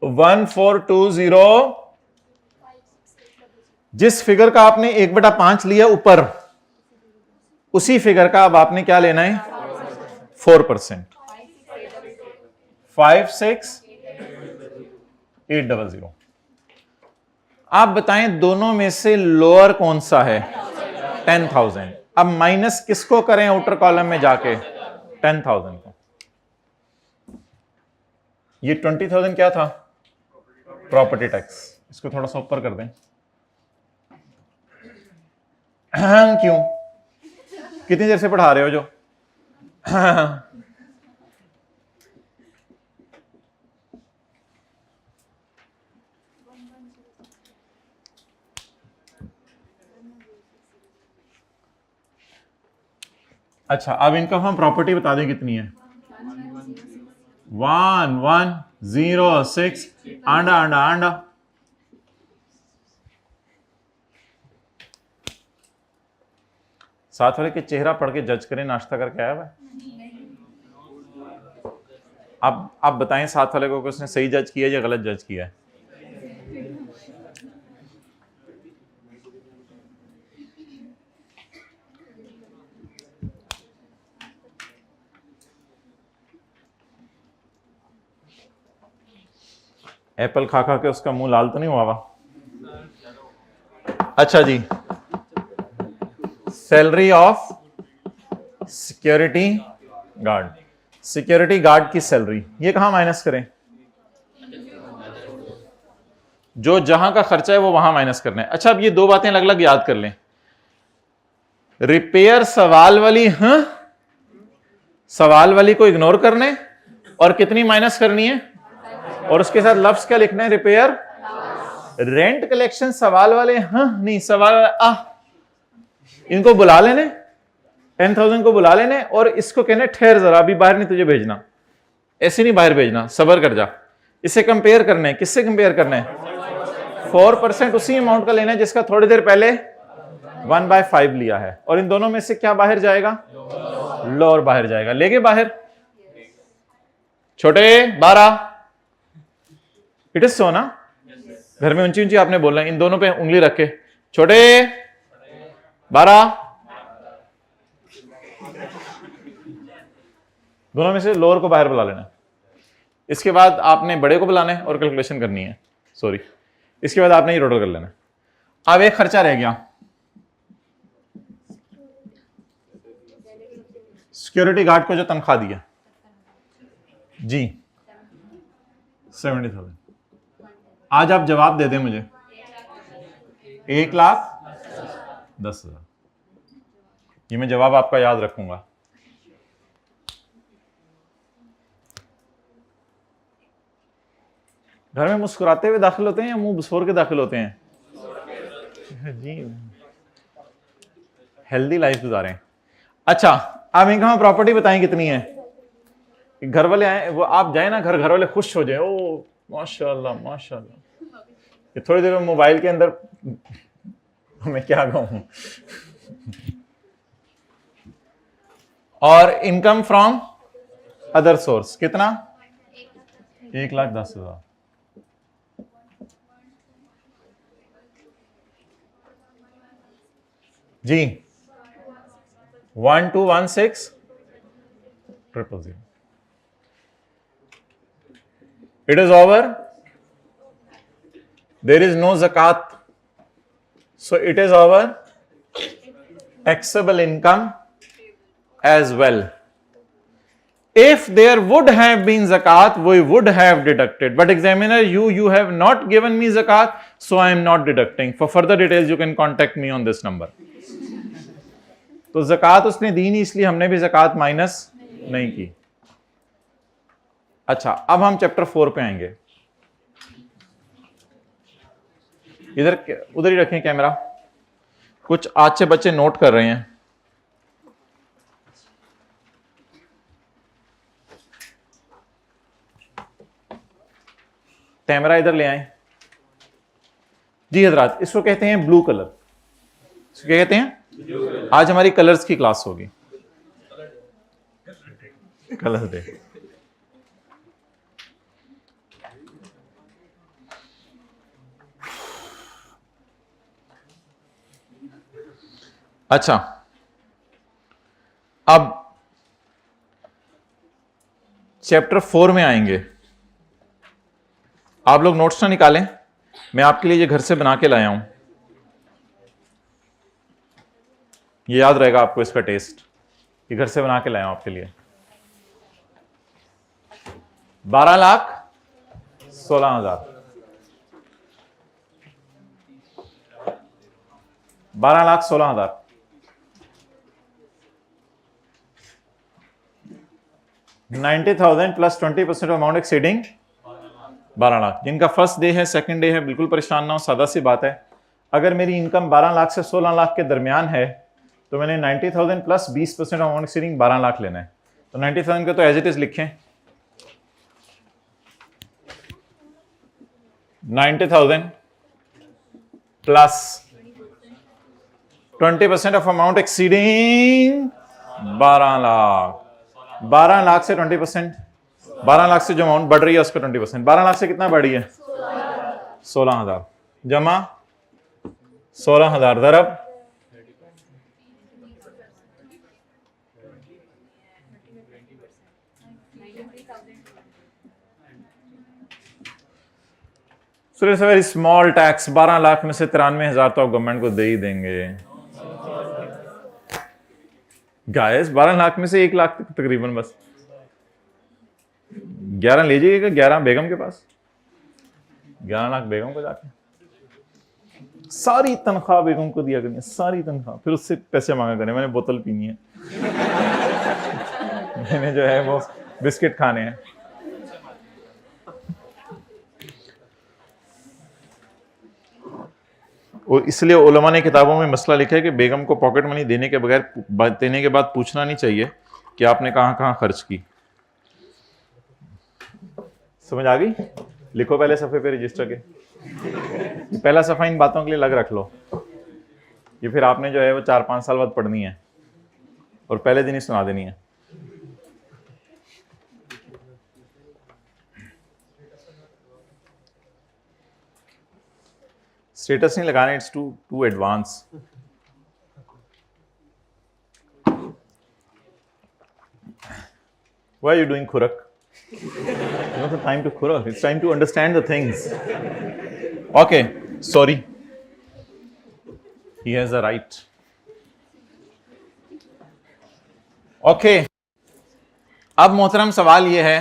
A: 1420। जिस फिगर का आपने 1/5 लिया ऊपर, उसी फिगर का अब आपने क्या लेना है? 4%। 56,800। आप बताएं दोनों में से लोअर कौन सा है? 10,000। अब माइनस किसको करें आउटर कॉलम में जाके? 10,000 को। ये 20,000 क्या था? Property tax. इसको थोड़ा सा ऊपर कर दें। क्यों? कितनी देर से पढ़ा रहे हो जो? अच्छा, अब इनकम हम प्रॉपर्टी बता दें कितनी है। 1106 आंडा आंडा आंडा। साथ वाले के चेहरा पढ़ के जज करें, नाश्ता करके आया हुआ है। अब बताएं साथ वाले को कि उसने सही जज किया या गलत जज किया है। एप्पल खा खा के उसका मुंह लाल तो नहीं हुआ हुआ। अच्छा जी, salary of security guard. Security guard की सैलरी ये कहां माइनस करें? जो जहां का खर्चा है वो वहां माइनस करना है। अच्छा, अब ये दो बातें अलग अलग याद कर लें। रिपेयर सवाल वाली, हाँ सवाल वाली को इग्नोर करने और कितनी माइनस करनी है, और उसके साथ लफ्ज क्या लिखना है? रिपेयर। रेंट कलेक्शन सवाल वाले, हाँ नहीं सवाल इनको बुला लेने, 10,000 को बुला लेने और इसको कहने ठहर जरा, अभी बाहर नहीं तुझे भेजना, ऐसे नहीं बाहर भेजना, सबर कर जा। इसे कंपेयर करना है, किससे कंपेयर करना है? 4% उसी अमाउंट का लेना है जिसका थोड़ी देर पहले 1/5 लिया है, और इन दोनों में से क्या बाहर जाएगा? लोअर बाहर जाएगा। लेके बाहर छोटे 12, इट इज सो ना। घर में ऊंची ऊंची आपने बोलना है, इन दोनों पे उंगली रख के, छोटे 12, दोनों में से लोअर को बाहर बुला लेना। इसके बाद आपने बड़े को बुलाना है और कैलकुलेशन करनी है, सॉरी इसके बाद आपने ये टोटल कर लेना है। अब एक खर्चा रह गया, सिक्योरिटी गार्ड को जो तनख्वाह दिया जी 70,000। आज आप जवाब दे दें मुझे 1,10,000। ये मैं जवाब आपका याद रखूंगा। घर में मुस्कुराते हुए दाखिल होते हैं या मुंह बसोर के दाखिल होते हैं? जी, हेल्दी लाइफ गुजारें। अच्छा, अब इनकम प्रॉपर्टी बताएं कितनी है। घर वाले आए, वो आप जाए ना घर वाले खुश हो जाए, ओ माशाल्लाह माशाल्लाह। ये थोड़ी देर में मोबाइल के अंदर मैं क्या कहूं। और इनकम फ्रॉम अदर सोर्स कितना? 1,10,000। जी 1216,000। It is over. There is no zakat, so it is our taxable income as well. If there would have been zakat, we would have deducted. But examiner, you have not given me zakat, so I am not deducting. For further details, you can contact me on this number. तो ज़कात उसने दी नहीं, इसलिए हमने भी ज़कात minus नहीं की। अच्छा, अब हम चैप्टर 4 पे आएंगे। इधर उधर ही रखें कैमरा। कुछ आज से बच्चे नोट कर रहे हैं। कैमरा इधर ले आए जी हजरात। इसको कहते हैं ब्लू कलर। इसको क्या कहते हैं? आज हमारी कलर्स की क्लास होगी, कलर डे। अच्छा, अब चैप्टर 4 में आएंगे। आप लोग नोट्स ना निकालें, मैं आपके लिए ये घर से बना के लाया हूं। ये याद रहेगा आपको इसका टेस्ट, ये घर से बना के लाया हूं आपके लिए। 12,16,000। 12,16,000। 90,000 प्लस 20% अमाउंट एक्सीडिंग 12 लाख। जिनका फर्स्ट डे है, सेकंड डे है, बिल्कुल परेशान ना हो, सादा सी बात है। अगर मेरी इनकम 12 लाख से 16 लाख के दरमियान है तो मैंने 90,000 प्लस 20% अमाउंट एक्सीडिंग 12 लाख लेना है, तो 90,000 का तो एज इट इज लिखें, 90,000 plus 20% of amount exceeding 12 lakh, 12 lakh से 20%, 12 लाख से जो अमाउंट बढ़ रही है उसका 20%, 12 लाख से कितना बढ़ी है 16,000 जमा 16,000 दरब 'it's a very small tax, 12 lakh में से 93,000 तो आप गवर्नमेंट को दे ही देंगे गाइस, 12 लाख में से 1 लाख तकरीबन बस 11 ले जाइएगा, 11 बेगम के पास, 11 लाख बेगम को जाके सारी तनख्वाह बेगम को दिया करनी, सारी तनख्वाह, फिर उससे पैसे मांगा करें, मैंने बोतल पीनी है मैंने जो है वो बिस्किट खाने हैं। और इसलिए उलमा ने किताबों में मसला लिखा है कि बेगम को पॉकेट मनी देने के बाद पूछना नहीं चाहिए कि आपने कहां कहां खर्च की। समझ आ गई? लिखो पहले सफ़े पे रजिस्टर के, पहला सफ़ा इन बातों के लिए अलग रख लो, ये फिर आपने जो है वो 4-5 साल बाद पढ़नी है और पहले दिन ही सुना देनी है। स्टेटस नहीं लगाना, it's too advance. Why are you doing khurak? It's not the time to khurak. It's time to understand the things. Okay, sorry. He has a right. Okay. अब मोहतरम सवाल ये है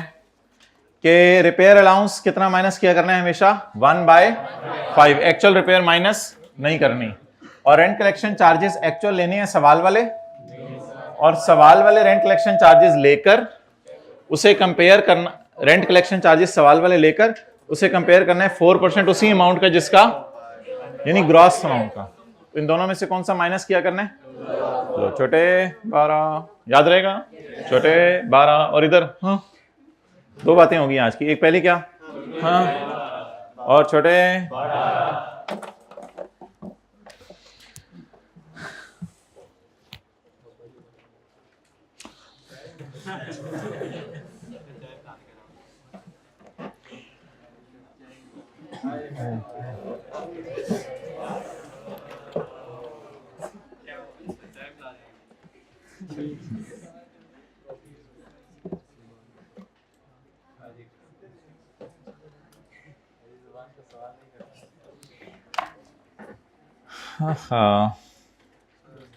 A: कि रिपेयर अलाउंस कितना माइनस किया करना है हमेशा 1/5, एक्चुअल रिपेयर माइनस नहीं करनी, और रेंट कलेक्शन चार्जेस एक्चुअल लेने हैं सवाल वाले, और सवाल वाले रेंट कलेक्शन चार्जेस लेकर उसे कंपेयर करना, रेंट कलेक्शन चार्जेस सवाल वाले लेकर उसे कंपेयर करना है 4% उसी अमाउंट का जिसका, यानी ग्रॉस अमाउंट का। तो इन दोनों में से कौन सा माइनस किया करना है? तो छोटे 12 याद रहेगा, छोटे 12, और इधर हाँ 2 बातें होगी आज की, एक पहली क्या हाँ और छोटे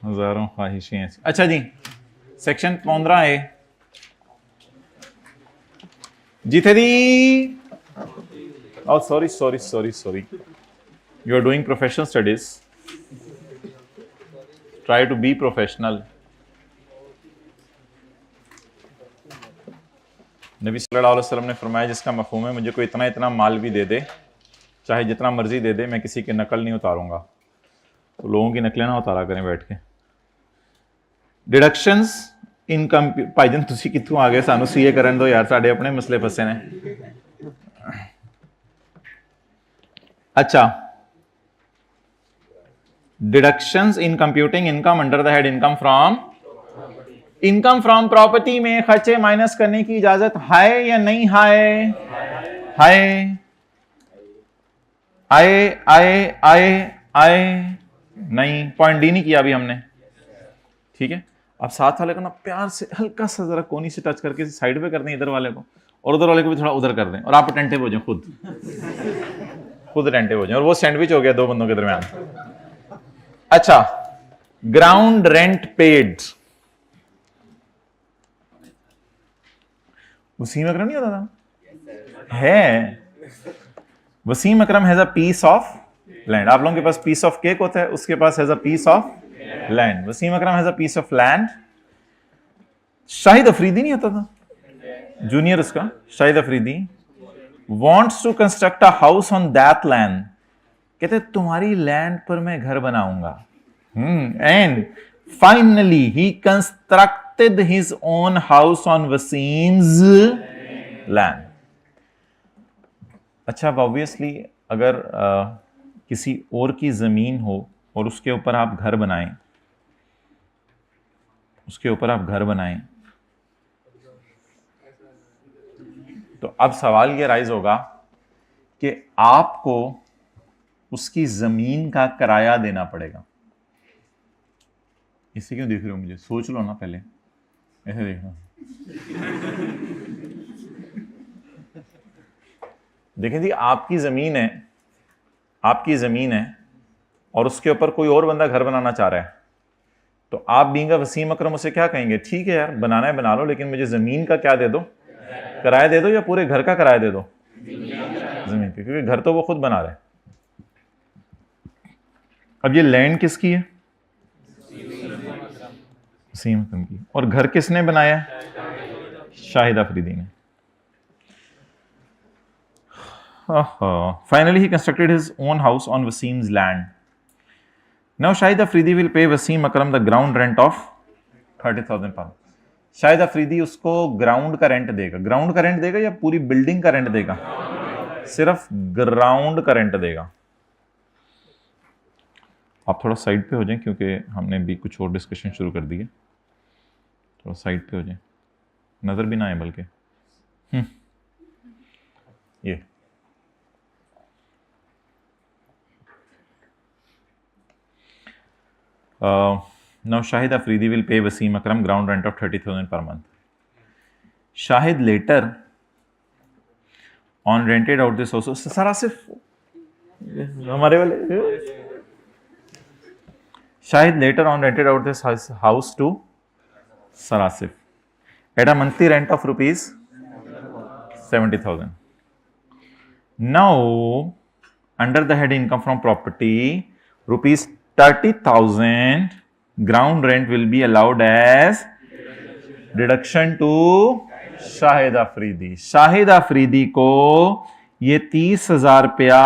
A: हजारों ख्वाहिशें ऐसी। अच्छा जी, सेक्शन 15 है जीते दी। Oh, sorry. You are doing professional studies. Try to be professional. नबी सल्लल्लाहु अलैहि वसल्लम ने फरमाया जिसका मफ़हूम है मुझे कोई इतना इतना माल भी दे दे, चाहे जितना मर्जी दे दे, मैं किसी की नकल नहीं उतारूंगा। तो लोगों की नकलें ना उतारा करें बैठ के। डिडक्शंस इनकम भाईजन तुसी कित्थों आ गए, सानू सीए करन दो यार, साडे अपने मसले फसे ने। अच्छा, deductions in computing income under the head income from property में खर्चे माइनस करने की इजाजत है या नहीं है? है। आए नहीं, पॉइंट डी नहीं किया अभी हमने, ठीक है। अब साथ वाले को ना प्यार से हल्का सा जरा कोनी से टच करके साइड पे कर दें इधर वाले को, और उधर वाले को भी थोड़ा उधर कर दें, और आप अटेंटिव हो जाए, खुद अटेंटिव हो जाए, और वो सैंडविच हो गया 2 बंदों के दरमियान। अच्छा, ground rent paid Wasim Akram नहीं होता था है? Wasim Akram has a piece of land. आप लोगों के पास पीस ऑफ केक होता है, उसके पास has a piece of land. Wasim Akram has a piece of land. Shahid Afridi नहीं होता था जूनियर, उसका Shahid Afridi wants to construct a house on that land, कहते तुम्हारी लैंड पर मैं घर बनाऊंगा। And Finally, he constructed his own house on Wasim's land. अच्छा, अब ऑब्वियसली अगर किसी और की जमीन हो और उसके ऊपर आप घर बनाएं, तो अब सवाल ये राइज होगा कि आपको उसकी जमीन का किराया देना पड़ेगा। इससे क्यों देख रहे हो मुझे? सोच लो ना पहले, ऐसे देखना। देखें जी, आपकी जमीन है और उसके ऊपर कोई और बंदा घर बनाना चाह रहा है, तो आप बींगा वसीम अकरम उसे क्या कहेंगे? ठीक है यार, बनाना है बना लो, लेकिन मुझे जमीन का क्या दे दो, किराया दे दो, या पूरे घर का किराया दे दो? जमीन का, क्योंकि घर तो वो खुद बना रहा है। अब ये लैंड किसकी है? वसीम अकरम की। और घर किसने बनाया है? शाहिद अफरीदी ने। Finally, he constructed his own house on Wasim's land. Now, Shahid Afridi will pay Wasim Akram the ground rent of 30,000 pounds. Shahid Afridi उसको ग्राउंड का रेंट देगा। ग्राउंड का रेंट देगा या पूरी बिल्डिंग का रेंट देगा? सिर्फ ग्राउंड का रेंट देगा। आप थोड़ा साइड पे हो जाएं, क्योंकि हमने भी कुछ और डिस्कशन शुरू कर दी है। थोड़ा साइड पे हो जाएं, नजर भी ना आए बल्कि। ये now Shahid Afridi will pay Wasim Akram ground rent of 30,000 per month. Shahid later on rented out this house. सारा सिर्फ हमारे वाले। Shahid later on rented out this house to Sarasif at a monthly rent of rupees 70,000. Now, under the head income from property, rupees 30,000 ground rent will be allowed as deduction to Shahid Afridi. Shahid Afridi को ये 30,000 रुपया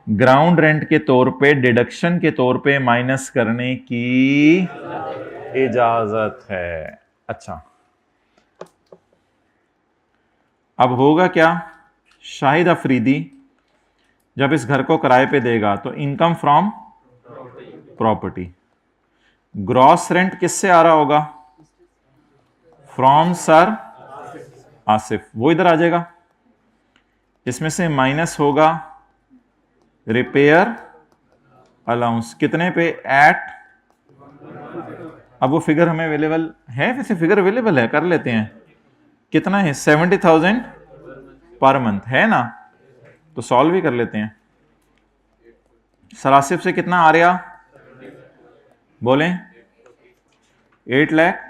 A: ground rent के तौर पे, deduction के तौर पे minus करने की इजाजत है। अच्छा, अब होगा क्या? शाहिद अफरीदी जब इस घर को किराए पे देगा तो income from property, gross rent किससे आ रहा होगा? फ्रॉम सर आसिफ, वो इधर आ जाएगा। इसमें से माइनस होगा रिपेयर अलाउंस, कितने पे? एट। अब वो फिगर हमें अवेलेबल है, वैसे फिगर अवेलेबल है, कर लेते हैं। कितना है? 70,000 पर मंथ है ना, तो सॉल्व भी कर लेते हैं। सरासिफ से कितना आ रहा? बोलें 8 लाख।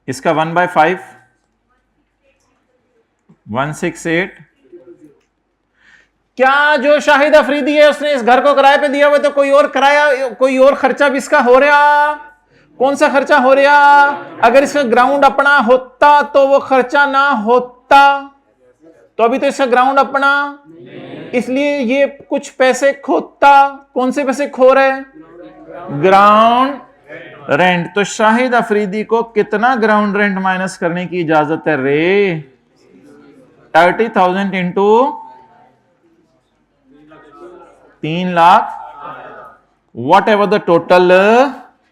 A: इसका 1/5 168। क्या जो शाहिद अफरीदी है उसने इस घर को किराए पे दिया हुआ, तो कोई और किराया, कोई और खर्चा भी इसका हो रहा? कौन सा खर्चा हो रहा? अगर इसका ग्राउंड अपना होता तो वो खर्चा ना होता, तो अभी तो इसका ग्राउंड अपना, इसलिए ये कुछ पैसे खोता। कौन से पैसे खो रहे? Ground rent. तो शाहिद अफरीदी को कितना ग्राउंड रेंट माइनस करने की इजाजत है रे? 30,000 into 3 lakh, what ever the total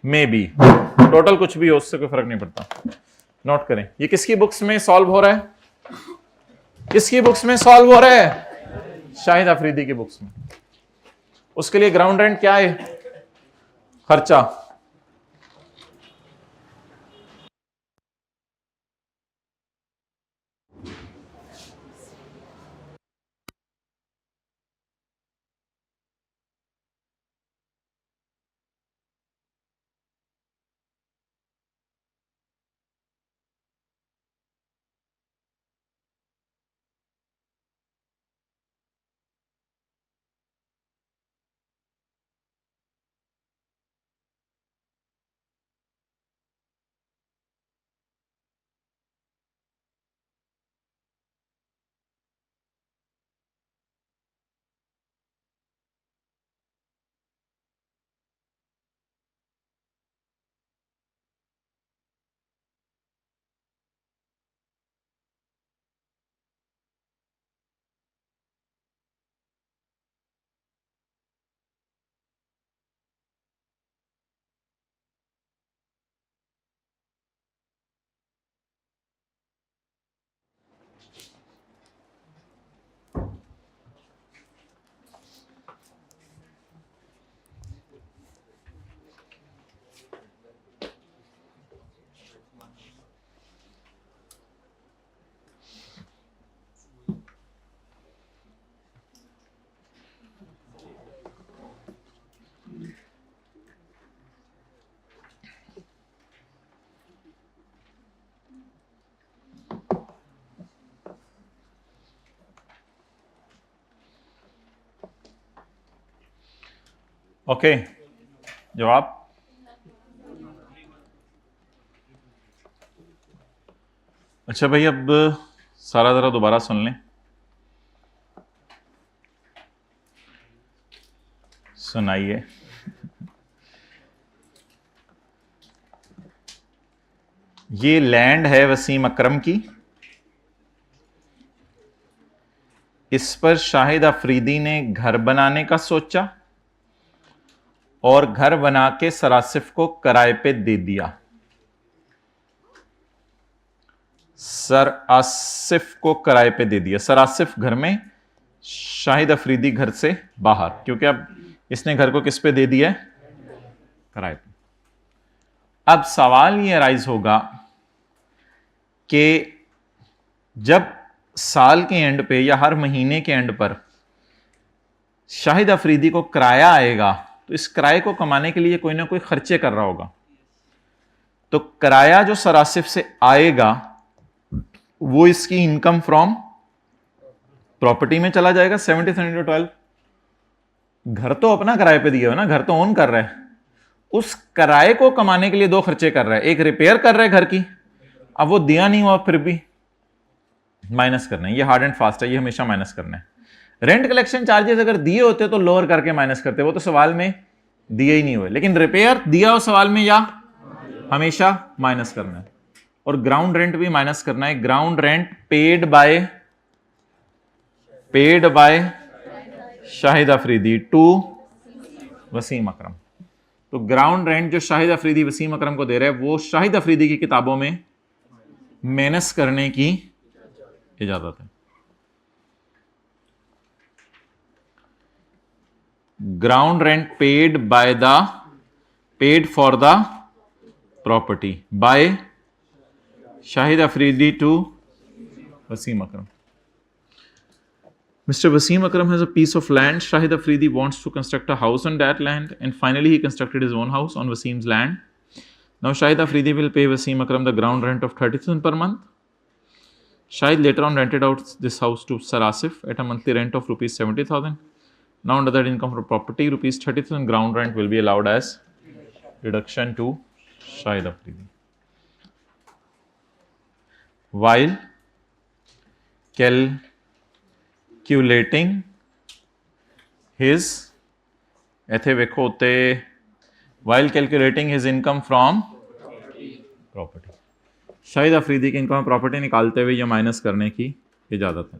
A: में बी। टोटल कुछ भी हो, उससे कोई फर्क नहीं पड़ता। नोट करें, ये किसकी बुक्स में सॉल्व हो रहा है? किसकी बुक्स में सॉल्व हो रहा है? शाहिद अफरीदी की बुक्स में। उसके लिए ग्राउंड रेंट क्या है? खर्चा। ओके, जवाब? अच्छा भाई, अब सारा ज़रा दोबारा सुन लें। सुनाइए। ये लैंड है वसीम अकरम की, इस पर शाहिद अफरीदी ने घर बनाने का सोचा और घर बना के सर आसिफ को किराए पे दे दिया। सर आसिफ को किराए पे दे दिया। सर आसिफ घर में, शाहिद अफरीदी घर से बाहर, क्योंकि अब इसने घर को किस पे दे दिया है? किराए पे। अब सवाल ये अराइज होगा कि जब साल के एंड पे या हर महीने के एंड पर शाहिद अफरीदी को किराया आएगा, तो इस किराए को कमाने के लिए कोई ना कोई खर्चे कर रहा होगा। तो किराया जो सर आसिफ से आएगा वो इसकी इनकम फ्रॉम प्रॉपर्टी में चला जाएगा। 70 × 12, घर तो अपना किराए पे दिया है ना, घर तो ओन कर रहा है। उस किराए को कमाने के लिए दो खर्चे कर रहा है, एक रिपेयर कर रहा है घर की, अब वो दिया नहीं हुआ फिर भी माइनस करना है। ये हार्ड एंड फास्ट है, ये हमेशा माइनस करना है। रेंट कलेक्शन चार्जेस अगर दिए होते तो लोअर करके माइनस करते, वो तो सवाल में दिए ही नहीं हुए। लेकिन रिपेयर दिया हो सवाल में, या हमेशा माइनस करना है। और ग्राउंड रेंट भी माइनस करना है। Ground rent paid by Shahid Afridi to Wasim Akram. तो ग्राउंड रेंट जो शाहिद अफरीदी वसीम अकरम को दे रहा है वो शाहिद अफरीदी की किताबों में माइनस करने की इजाजत है। Ground rent paid for the property by Shahid Afridi to Wasim Akram. Mr. Wasim Akram has a piece of land. Shahid Afridi wants to construct a house on that land, and finally he constructed his own house on Wasim's land. Now Shahid Afridi will pay Wasim Akram the ground rent of 30,000 per month. Shahid later on rented out this house to Sir Asif at a monthly rent of rupees 70,000. Now under that income from property, rupees 30,000 ground rent will be allowed as deduction to Shahid Afridi. While calculating his, ਇੱਥੇ ਵੇਖੋ ਉੱਤੇ while calculating his income from property, Shahid Afridi की income property निकालते हुए या minus करने की इजाजत है।